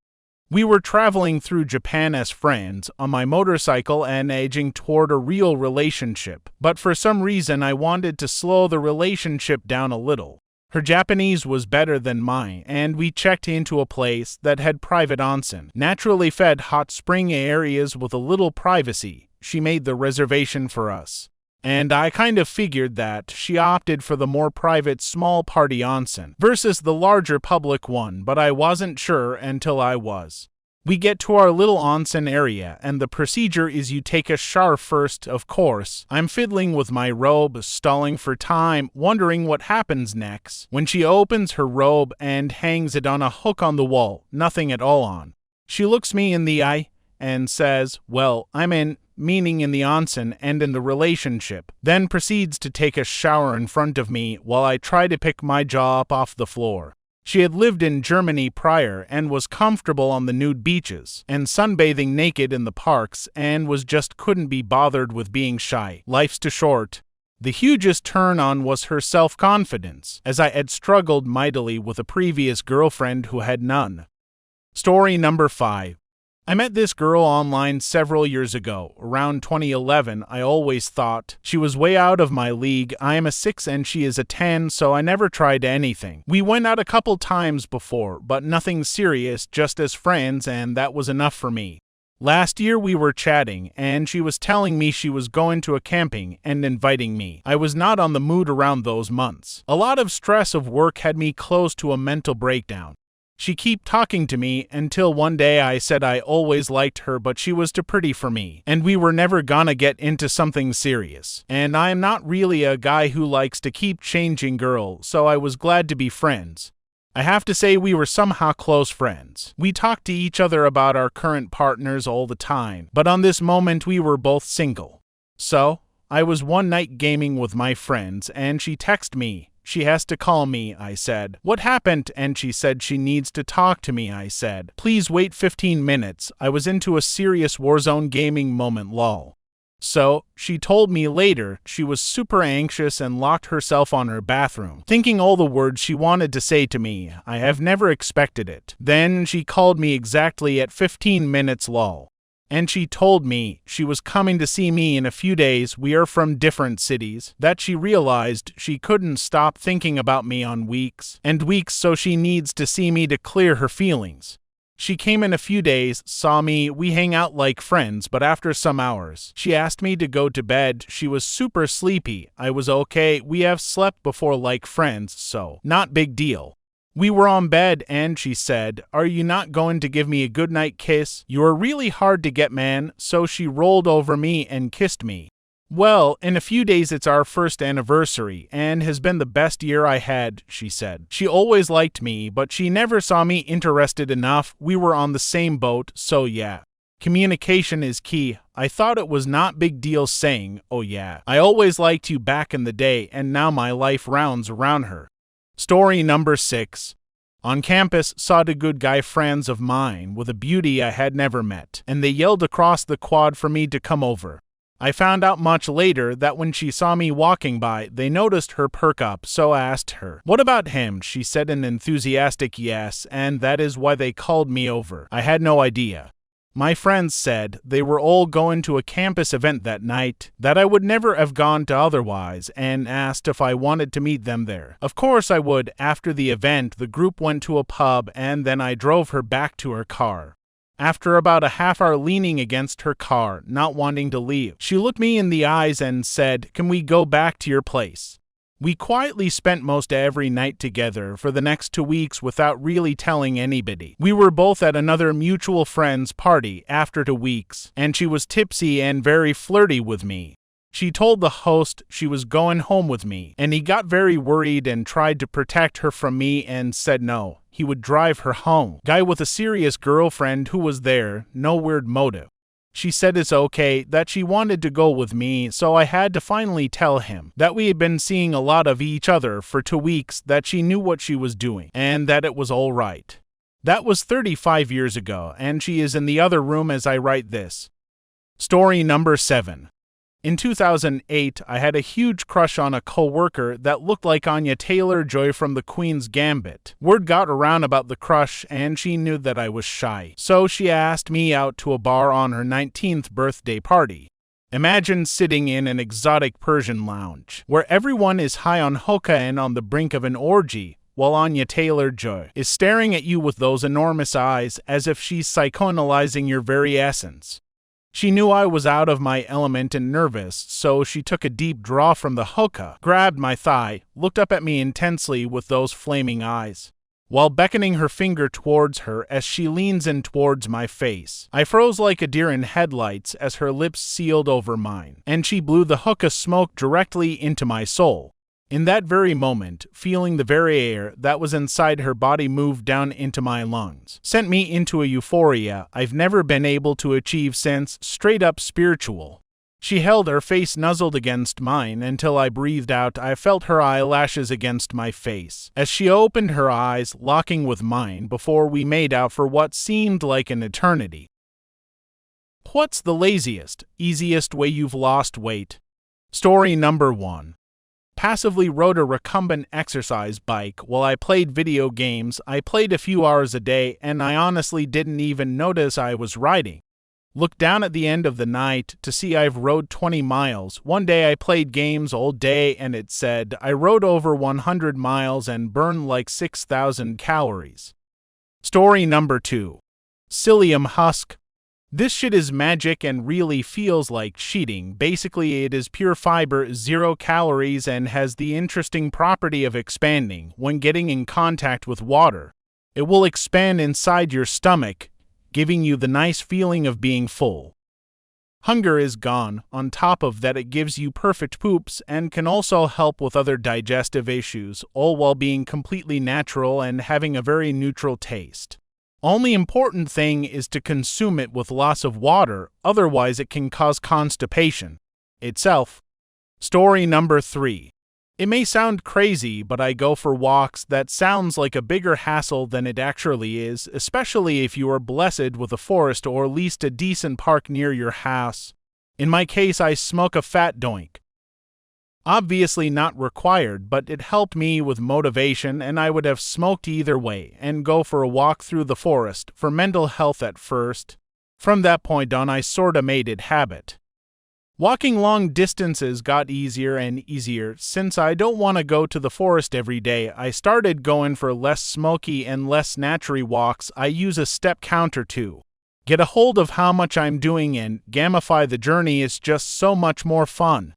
We were traveling through Japan as friends on my motorcycle and edging toward a real relationship, but for some reason I wanted to slow the relationship down a little. Her Japanese was better than mine, and we checked into a place that had private onsen, naturally fed hot spring areas with a little privacy. She made the reservation for us, and I kind of figured that she opted for the more private small party onsen versus the larger public one, but I wasn't sure until I was. We get to our little onsen area, and the procedure is you take a shower first, of course. I'm fiddling with my robe, stalling for time, wondering what happens next, when she opens her robe and hangs it on a hook on the wall, nothing at all on. She looks me in the eye and says, "Well, I'm in," meaning in the onsen and in the relationship, then proceeds to take a shower in front of me while I try to pick my jaw up off the floor. She had lived in Germany prior and was comfortable on the nude beaches and sunbathing naked in the parks and was just couldn't be bothered with being shy. Life's too short. The hugest turn-on was her self-confidence, as I had struggled mightily with a previous girlfriend who had none. Story number 5. I met this girl online several years ago. Around 2011, I always thought she was way out of my league. I am a 6 and she is a 10, so I never tried anything. We went out a couple times before, but nothing serious, just as friends, and that was enough for me. Last year we were chatting, and she was telling me she was going to a camping and inviting me. I was not on the mood around those months. A lot of stress of work had me close to a mental breakdown. She kept talking to me until one day I said I always liked her, but she was too pretty for me, and we were never gonna get into something serious. And I am not really a guy who likes to keep changing girls, so I was glad to be friends. I have to say we were somehow close friends. We talked to each other about our current partners all the time, but on this moment we were both single. So, I was one night gaming with my friends, and she texted me. She has to call me, I said. What happened? And she said she needs to talk to me, I said. Please wait 15 minutes. I was into a serious Warzone gaming moment, lol. So, she told me later she was super anxious and locked herself on her bathroom, thinking all the words she wanted to say to me. I have never expected it. Then she called me exactly at 15 minutes, lol. And she told me she was coming to see me in a few days. We are from different cities. That she realized she couldn't stop thinking about me on weeks and weeks, so she needs to see me to clear her feelings. She came in a few days, saw me, we hang out like friends, but after some hours, she asked me to go to bed. She was super sleepy. I was okay, we have slept before like friends, so not big deal. We were on bed and she said, "Are you not going to give me a goodnight kiss? You are really hard to get, man." So she rolled over me and kissed me. Well, in a few days it's our first anniversary and has been the best year I had, she said. She always liked me, but she never saw me interested enough. We were on the same boat, so yeah. Communication is key. I thought it was not big deal saying, "Oh yeah, I always liked you back in the day," and now my life rounds around her. Story number 6. On campus, saw two good guy friends of mine with a beauty I had never met, and they yelled across the quad for me to come over. I found out much later that when she saw me walking by, they noticed her perk up, so I asked her, "What about him?" She said an enthusiastic yes, and that is why they called me over. I had no idea. My friends said they were all going to a campus event that night, that I would never have gone to otherwise, and asked if I wanted to meet them there. Of course I would. After the event, the group went to a pub, and then I drove her back to her car. After about a half hour leaning against her car, not wanting to leave, she looked me in the eyes and said, "Can we go back to your place?" We quietly spent most every night together for the next 2 weeks without really telling anybody. We were both at another mutual friend's party after 2 weeks, and she was tipsy and very flirty with me. She told the host she was going home with me, and he got very worried and tried to protect her from me and said no, he would drive her home. Guy with a serious girlfriend who was there, no weird motive. She said it's okay, that she wanted to go with me, so I had to finally tell him that we had been seeing a lot of each other for 2 weeks, that she knew what she was doing, and that it was all right. That was 35 years ago, and she is in the other room as I write this. Story number 7. In 2008, I had a huge crush on a co-worker that looked like Anya Taylor-Joy from The Queen's Gambit. Word got around about the crush, and she knew that I was shy. So she asked me out to a bar on her 19th birthday party. Imagine sitting in an exotic Persian lounge, where everyone is high on hookah and on the brink of an orgy, while Anya Taylor-Joy is staring at you with those enormous eyes as if she's psychoanalyzing your very essence. She knew I was out of my element and nervous, so she took a deep draw from the hookah, grabbed my thigh, looked up at me intensely with those flaming eyes, while beckoning her finger towards her as she leans in towards my face. I froze like a deer in headlights as her lips sealed over mine, and she blew the hookah smoke directly into my soul. In that very moment, feeling the very air that was inside her body move down into my lungs, sent me into a euphoria I've never been able to achieve since, straight up spiritual. She held her face nuzzled against mine until I breathed out. I felt her eyelashes against my face, as she opened her eyes, locking with mine before we made out for what seemed like an eternity. What's the laziest, easiest way you've lost weight? Story number 1. Passively rode a recumbent exercise bike while I played video games. I played a few hours a day, and I honestly didn't even notice I was riding. Looked down at the end of the night to see I've rode 20 miles. One day I played games all day and it said I rode over 100 miles and burned like 6,000 calories. Story number 2. Psyllium husk. This shit is magic and really feels like cheating. Basically, it is pure fiber, 0 calories, and has the interesting property of expanding when getting in contact with water. It will expand inside your stomach, giving you the nice feeling of being full. Hunger is gone. On top of that, it gives you perfect poops and can also help with other digestive issues, all while being completely natural and having a very neutral taste. Only important thing is to consume it with lots of water, otherwise it can cause constipation itself. Story number 3. It may sound crazy, but I go for walks. That sounds like a bigger hassle than it actually is, especially if you are blessed with a forest or at least a decent park near your house. In my case, I smoke a fat doink. Obviously not required, but it helped me with motivation, and I would have smoked either way and go for a walk through the forest for mental health at first. From that point on, I sorta made it habit. Walking long distances got easier and easier. Since I don't want to go to the forest every day, I started going for less smoky and less naturey walks. I use a step counter to get a hold of how much I'm doing and gamify the journey. Is just so much more fun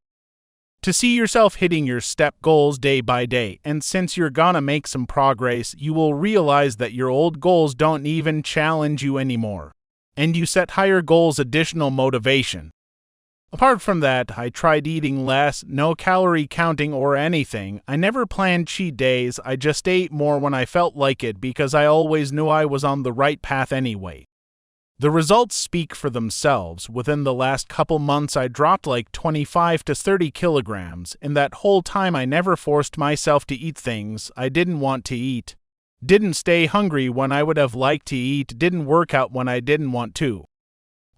to see yourself hitting your step goals day by day, and since you're gonna make some progress, you will realize that your old goals don't even challenge you anymore, and you set higher goals. Additional motivation. Apart from that, I tried eating less, no calorie counting or anything. I never planned cheat days. I just ate more when I felt like it because I always knew I was on the right path anyway. The results speak for themselves. Within the last couple months, I dropped like 25 to 30 kilograms. In that whole time, I never forced myself to eat things I didn't want to eat. Didn't stay hungry when I would have liked to eat. Didn't work out when I didn't want to.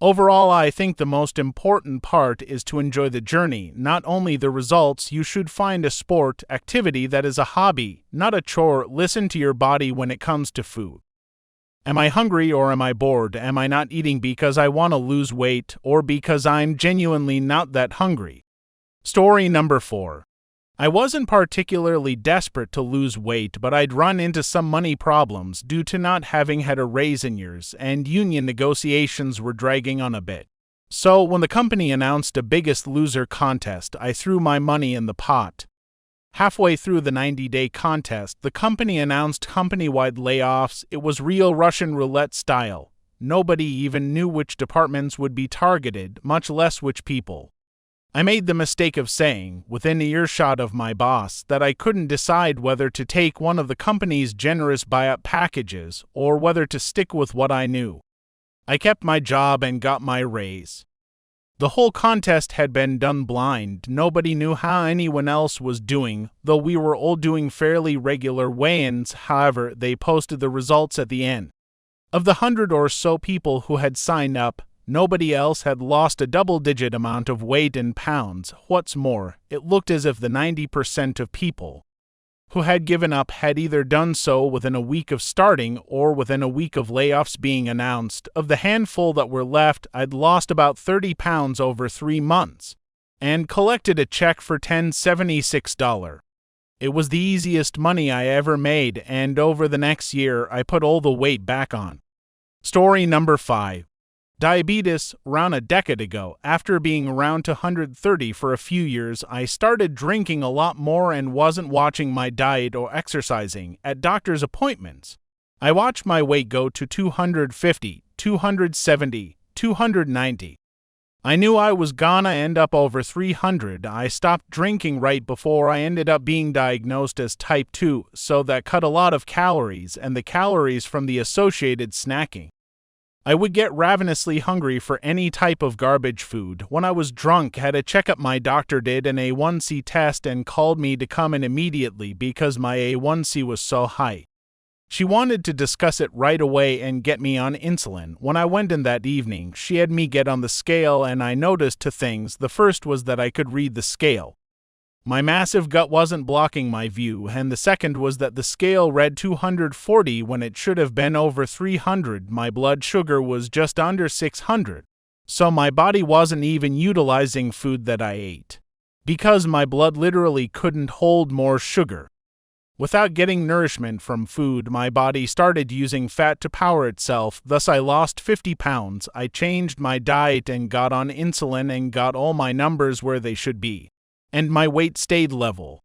Overall, I think the most important part is to enjoy the journey, not only the results. You should find a sport, activity that is a hobby, not a chore. Listen to your body when it comes to food. Am I hungry or am I bored? Am I not eating because I want to lose weight or because I'm genuinely not that hungry? Story number 4. I wasn't particularly desperate to lose weight, but I'd run into some money problems due to not having had a raise in years, and union negotiations were dragging on a bit. So when the company announced a Biggest Loser contest, I threw my money in the pot. Halfway through the 90-day contest, the company announced company-wide layoffs. It was real Russian roulette style. Nobody even knew which departments would be targeted, much less which people. I made the mistake of saying, within earshot of my boss, that I couldn't decide whether to take one of the company's generous buyout packages or whether to stick with what I knew. I kept my job and got my raise. The whole contest had been done blind. Nobody knew how anyone else was doing, though we were all doing fairly regular weigh-ins. However, they posted the results at the end. Of the 100 or so people who had signed up, nobody else had lost a double-digit amount of weight in pounds. What's more, it looked as if the 90% of people who had given up had either done so within a week of starting or within a week of layoffs being announced. Of the handful that were left, I'd lost about 30 pounds over 3 months and collected a check for $1,076. It was the easiest money I ever made, and over the next year, I put all the weight back on. Story number 5. Diabetes. Around a decade ago, after being around to 130 for a few years, I started drinking a lot more and wasn't watching my diet or exercising at doctor's appointments. I watched my weight go to 250, 270, 290. I knew I was gonna end up over 300. I stopped drinking right before I ended up being diagnosed as type 2, so that cut a lot of calories and the calories from the associated snacking. I would get ravenously hungry for any type of garbage food. When I was drunk, had a checkup. My doctor did an A1C test and called me to come in immediately because my A1C was so high. She wanted to discuss it right away and get me on insulin. When I went in that evening, she had me get on the scale and I noticed two things. The first was that I could read the scale. My massive gut wasn't blocking my view, and the second was that the scale read 240 when it should have been over 300. My blood sugar was just under 600, so my body wasn't even utilizing food that I ate, because my blood literally couldn't hold more sugar. Without getting nourishment from food, my body started using fat to power itself, thus I lost 50 pounds. I changed my diet and got on insulin and got all my numbers where they should be, and my weight stayed level.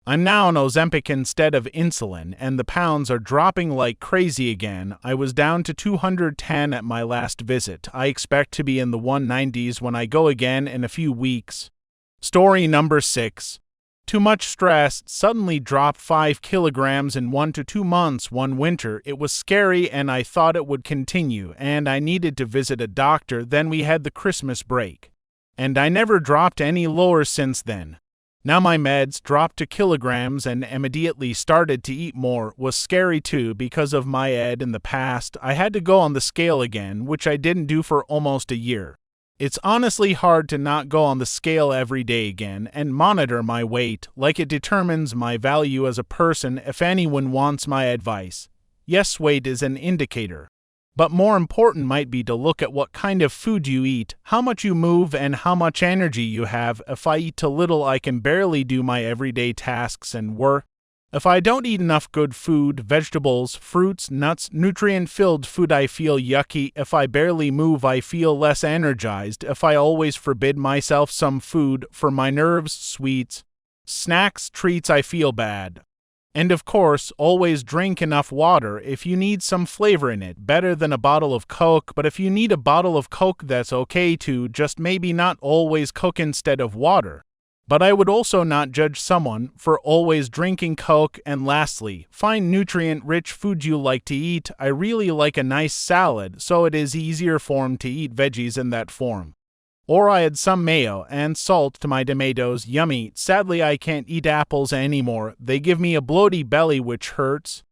I'm now on Ozempic instead of insulin, and the pounds are dropping like crazy again. I was down to 210 at my last visit. I expect to be in the 190s when I go again in a few weeks. Story number 6. Too much stress. Suddenly dropped 5 kilograms in 1 to 2 months one winter. It was scary and I thought it would continue, and I needed to visit a doctor. Then we had the Christmas break, and I never dropped any lower since then. Now my meds dropped to kilograms and immediately started to eat more. Was scary too because of my ed in the past. I had to go on the scale again, which I didn't do for almost a year. It's honestly hard to not go on the scale every day again and monitor my weight, like it determines my value as a person. If anyone wants my advice, yes, weight is an indicator. But more important might be to look at what kind of food you eat, how much you move, and how much energy you have. If I eat too little, I can barely do my everyday tasks and work. If I don't eat enough good food, vegetables, fruits, nuts, nutrient-filled food, I feel yucky. If I barely move, I feel less energized. If I always forbid myself some food for my nerves, sweets, snacks, treats, I feel bad. And of course, always drink enough water. If you need some flavor in it, better than a bottle of Coke. But if you need a bottle of Coke, that's okay too, just maybe not always Coke instead of water. But I would also not judge someone for always drinking Coke. And lastly, find nutrient-rich food you like to eat. I really like a nice salad, so it is easier form to eat veggies in that form. Or I add some mayo and salt to my tomatoes. Yummy. Sadly, I can't eat apples anymore. They give me a bloaty belly which hurts.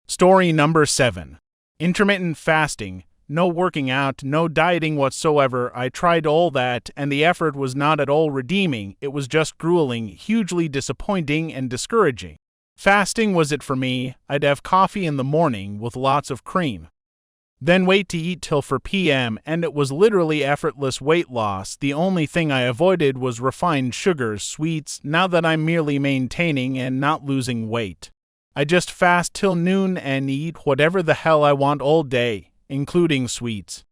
Story number 7. Intermittent fasting. No working out, no dieting whatsoever. I tried all that, and the effort was not at all redeeming. It was just grueling, hugely disappointing and discouraging. Fasting was it for me. I'd have coffee in the morning with lots of cream, then wait to eat till 4 p.m., and it was literally effortless weight loss. The only thing I avoided was refined sugars, sweets. Now that I'm merely maintaining and not losing weight, I just fast till noon and eat whatever the hell I want all day, including sweets.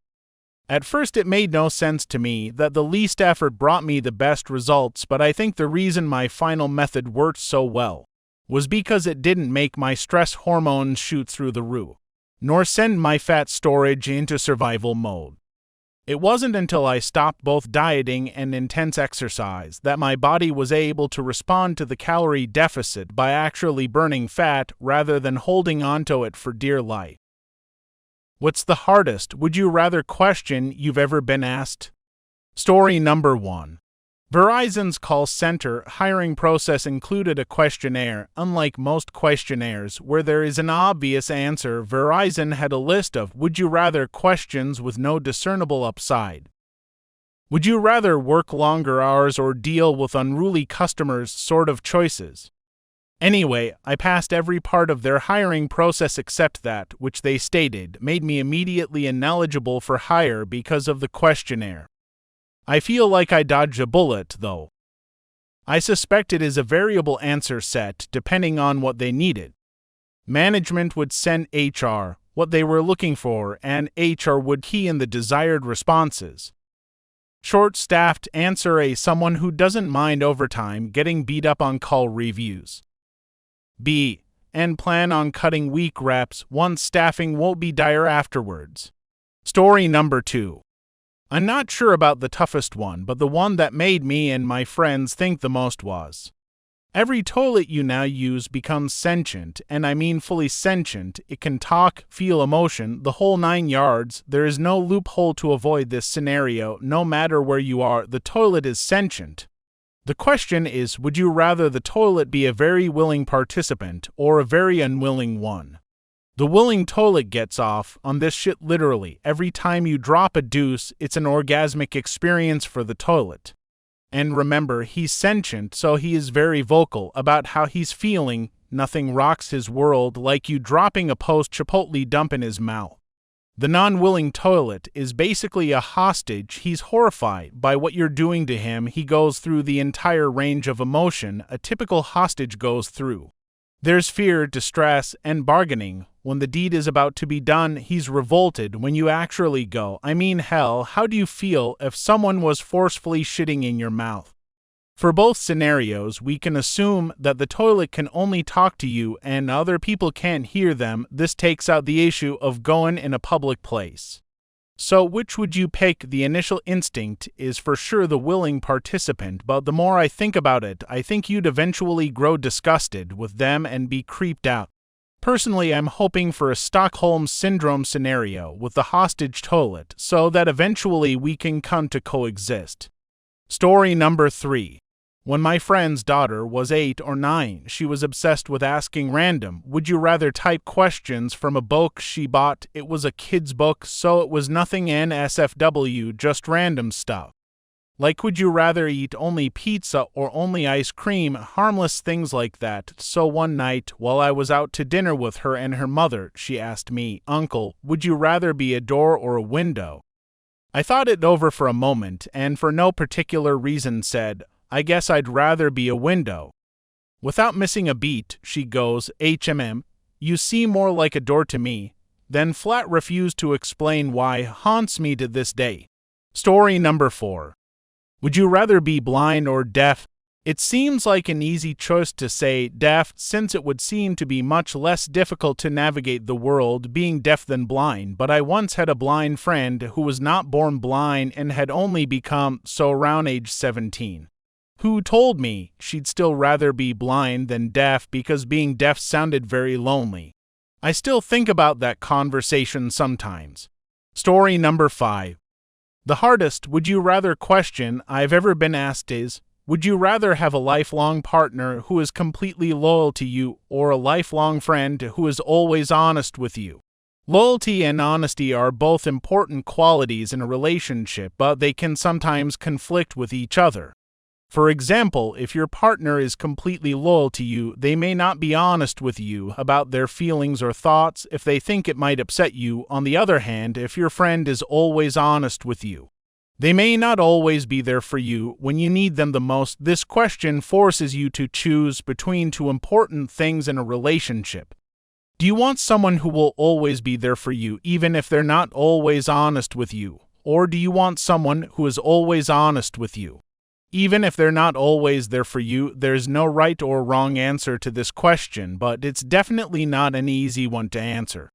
At first it made no sense to me that the least effort brought me the best results, but I think the reason my final method worked so well was because it didn't make my stress hormones shoot through the roof, nor send my fat storage into survival mode. It wasn't until I stopped both dieting and intense exercise that my body was able to respond to the calorie deficit by actually burning fat rather than holding onto it for dear life. What's the hardest would you rather question you've ever been asked? Story number 1. Verizon's call center hiring process included a questionnaire. Unlike most questionnaires where there is an obvious answer, Verizon had a list of would you rather questions with no discernible upside. Would you rather work longer hours or deal with unruly customers sort of choices? Anyway, I passed every part of their hiring process except that, which they stated made me immediately ineligible for hire because of the questionnaire. I feel like I dodged a bullet, though. I suspect it is a variable answer set depending on what they needed. Management would send HR what they were looking for, and HR would key in the desired responses. Short-staffed answer A. Someone who doesn't mind overtime getting beat up on call reviews. B. And plan on cutting weak reps once staffing won't be dire afterwards. Story number 2. I'm not sure about the toughest one, but the one that made me and my friends think the most was. Every toilet you now use becomes sentient, and I mean fully sentient. It can talk, feel emotion, the whole 9 yards. There is no loophole to avoid this scenario. No matter where you are, the toilet is sentient. The question is, would you rather the toilet be a very willing participant or a very unwilling one? The willing toilet gets off on this shit literally. Every time you drop a deuce, it's an orgasmic experience for the toilet. And remember, he's sentient, so he is very vocal about how he's feeling. Nothing rocks his world like you dropping a post-Chipotle dump in his mouth. The non-willing toilet is basically a hostage. He's horrified by what you're doing to him. He goes through the entire range of emotion a typical hostage goes through. There's fear, distress, and bargaining. When the deed is about to be done, he's revolted. When you actually go, I mean hell, how do you feel if someone was forcefully shitting in your mouth? For both scenarios, we can assume that the toilet can only talk to you and other people can't hear them. This takes out the issue of going in a public place. So which would you pick? The initial instinct is for sure the willing participant, but the more I think about it, I think you'd eventually grow disgusted with them and be creeped out. Personally, I'm hoping for a Stockholm Syndrome scenario with the hostage toilet, so that eventually we can come to coexist. Story number 3. When my friend's daughter was 8 or 9, she was obsessed with asking random, would you rather type questions from a book she bought. It was a kid's book, so it was nothing NSFW, just random stuff. Like would you rather eat only pizza or only ice cream, harmless things like that. So one night, while I was out to dinner with her and her mother, she asked me, Uncle, would you rather be a door or a window? I thought it over for a moment and for no particular reason said, I guess I'd rather be a window. Without missing a beat, she goes, you seem more like a door to me. Then flat refused to explain why, haunts me to this day. Story number 4. Would you rather be blind or deaf? It seems like an easy choice to say deaf, since it would seem to be much less difficult to navigate the world being deaf than blind, but I once had a blind friend who was not born blind and had only become so around age 17. Who told me she'd still rather be blind than deaf because being deaf sounded very lonely. I still think about that conversation sometimes. Story number 5. The hardest would you rather question I've ever been asked is, would you rather have a lifelong partner who is completely loyal to you or a lifelong friend who is always honest with you? Loyalty and honesty are both important qualities in a relationship, but they can sometimes conflict with each other. For example, if your partner is completely loyal to you, they may not be honest with you about their feelings or thoughts if they think it might upset you. On the other hand, if your friend is always honest with you, they may not always be there for you when you need them the most. This question forces you to choose between two important things in a relationship. Do you want someone who will always be there for you even if they're not always honest with you? Or do you want someone who is always honest with you? Even if they're not always there for you, there's no right or wrong answer to this question, but it's definitely not an easy one to answer.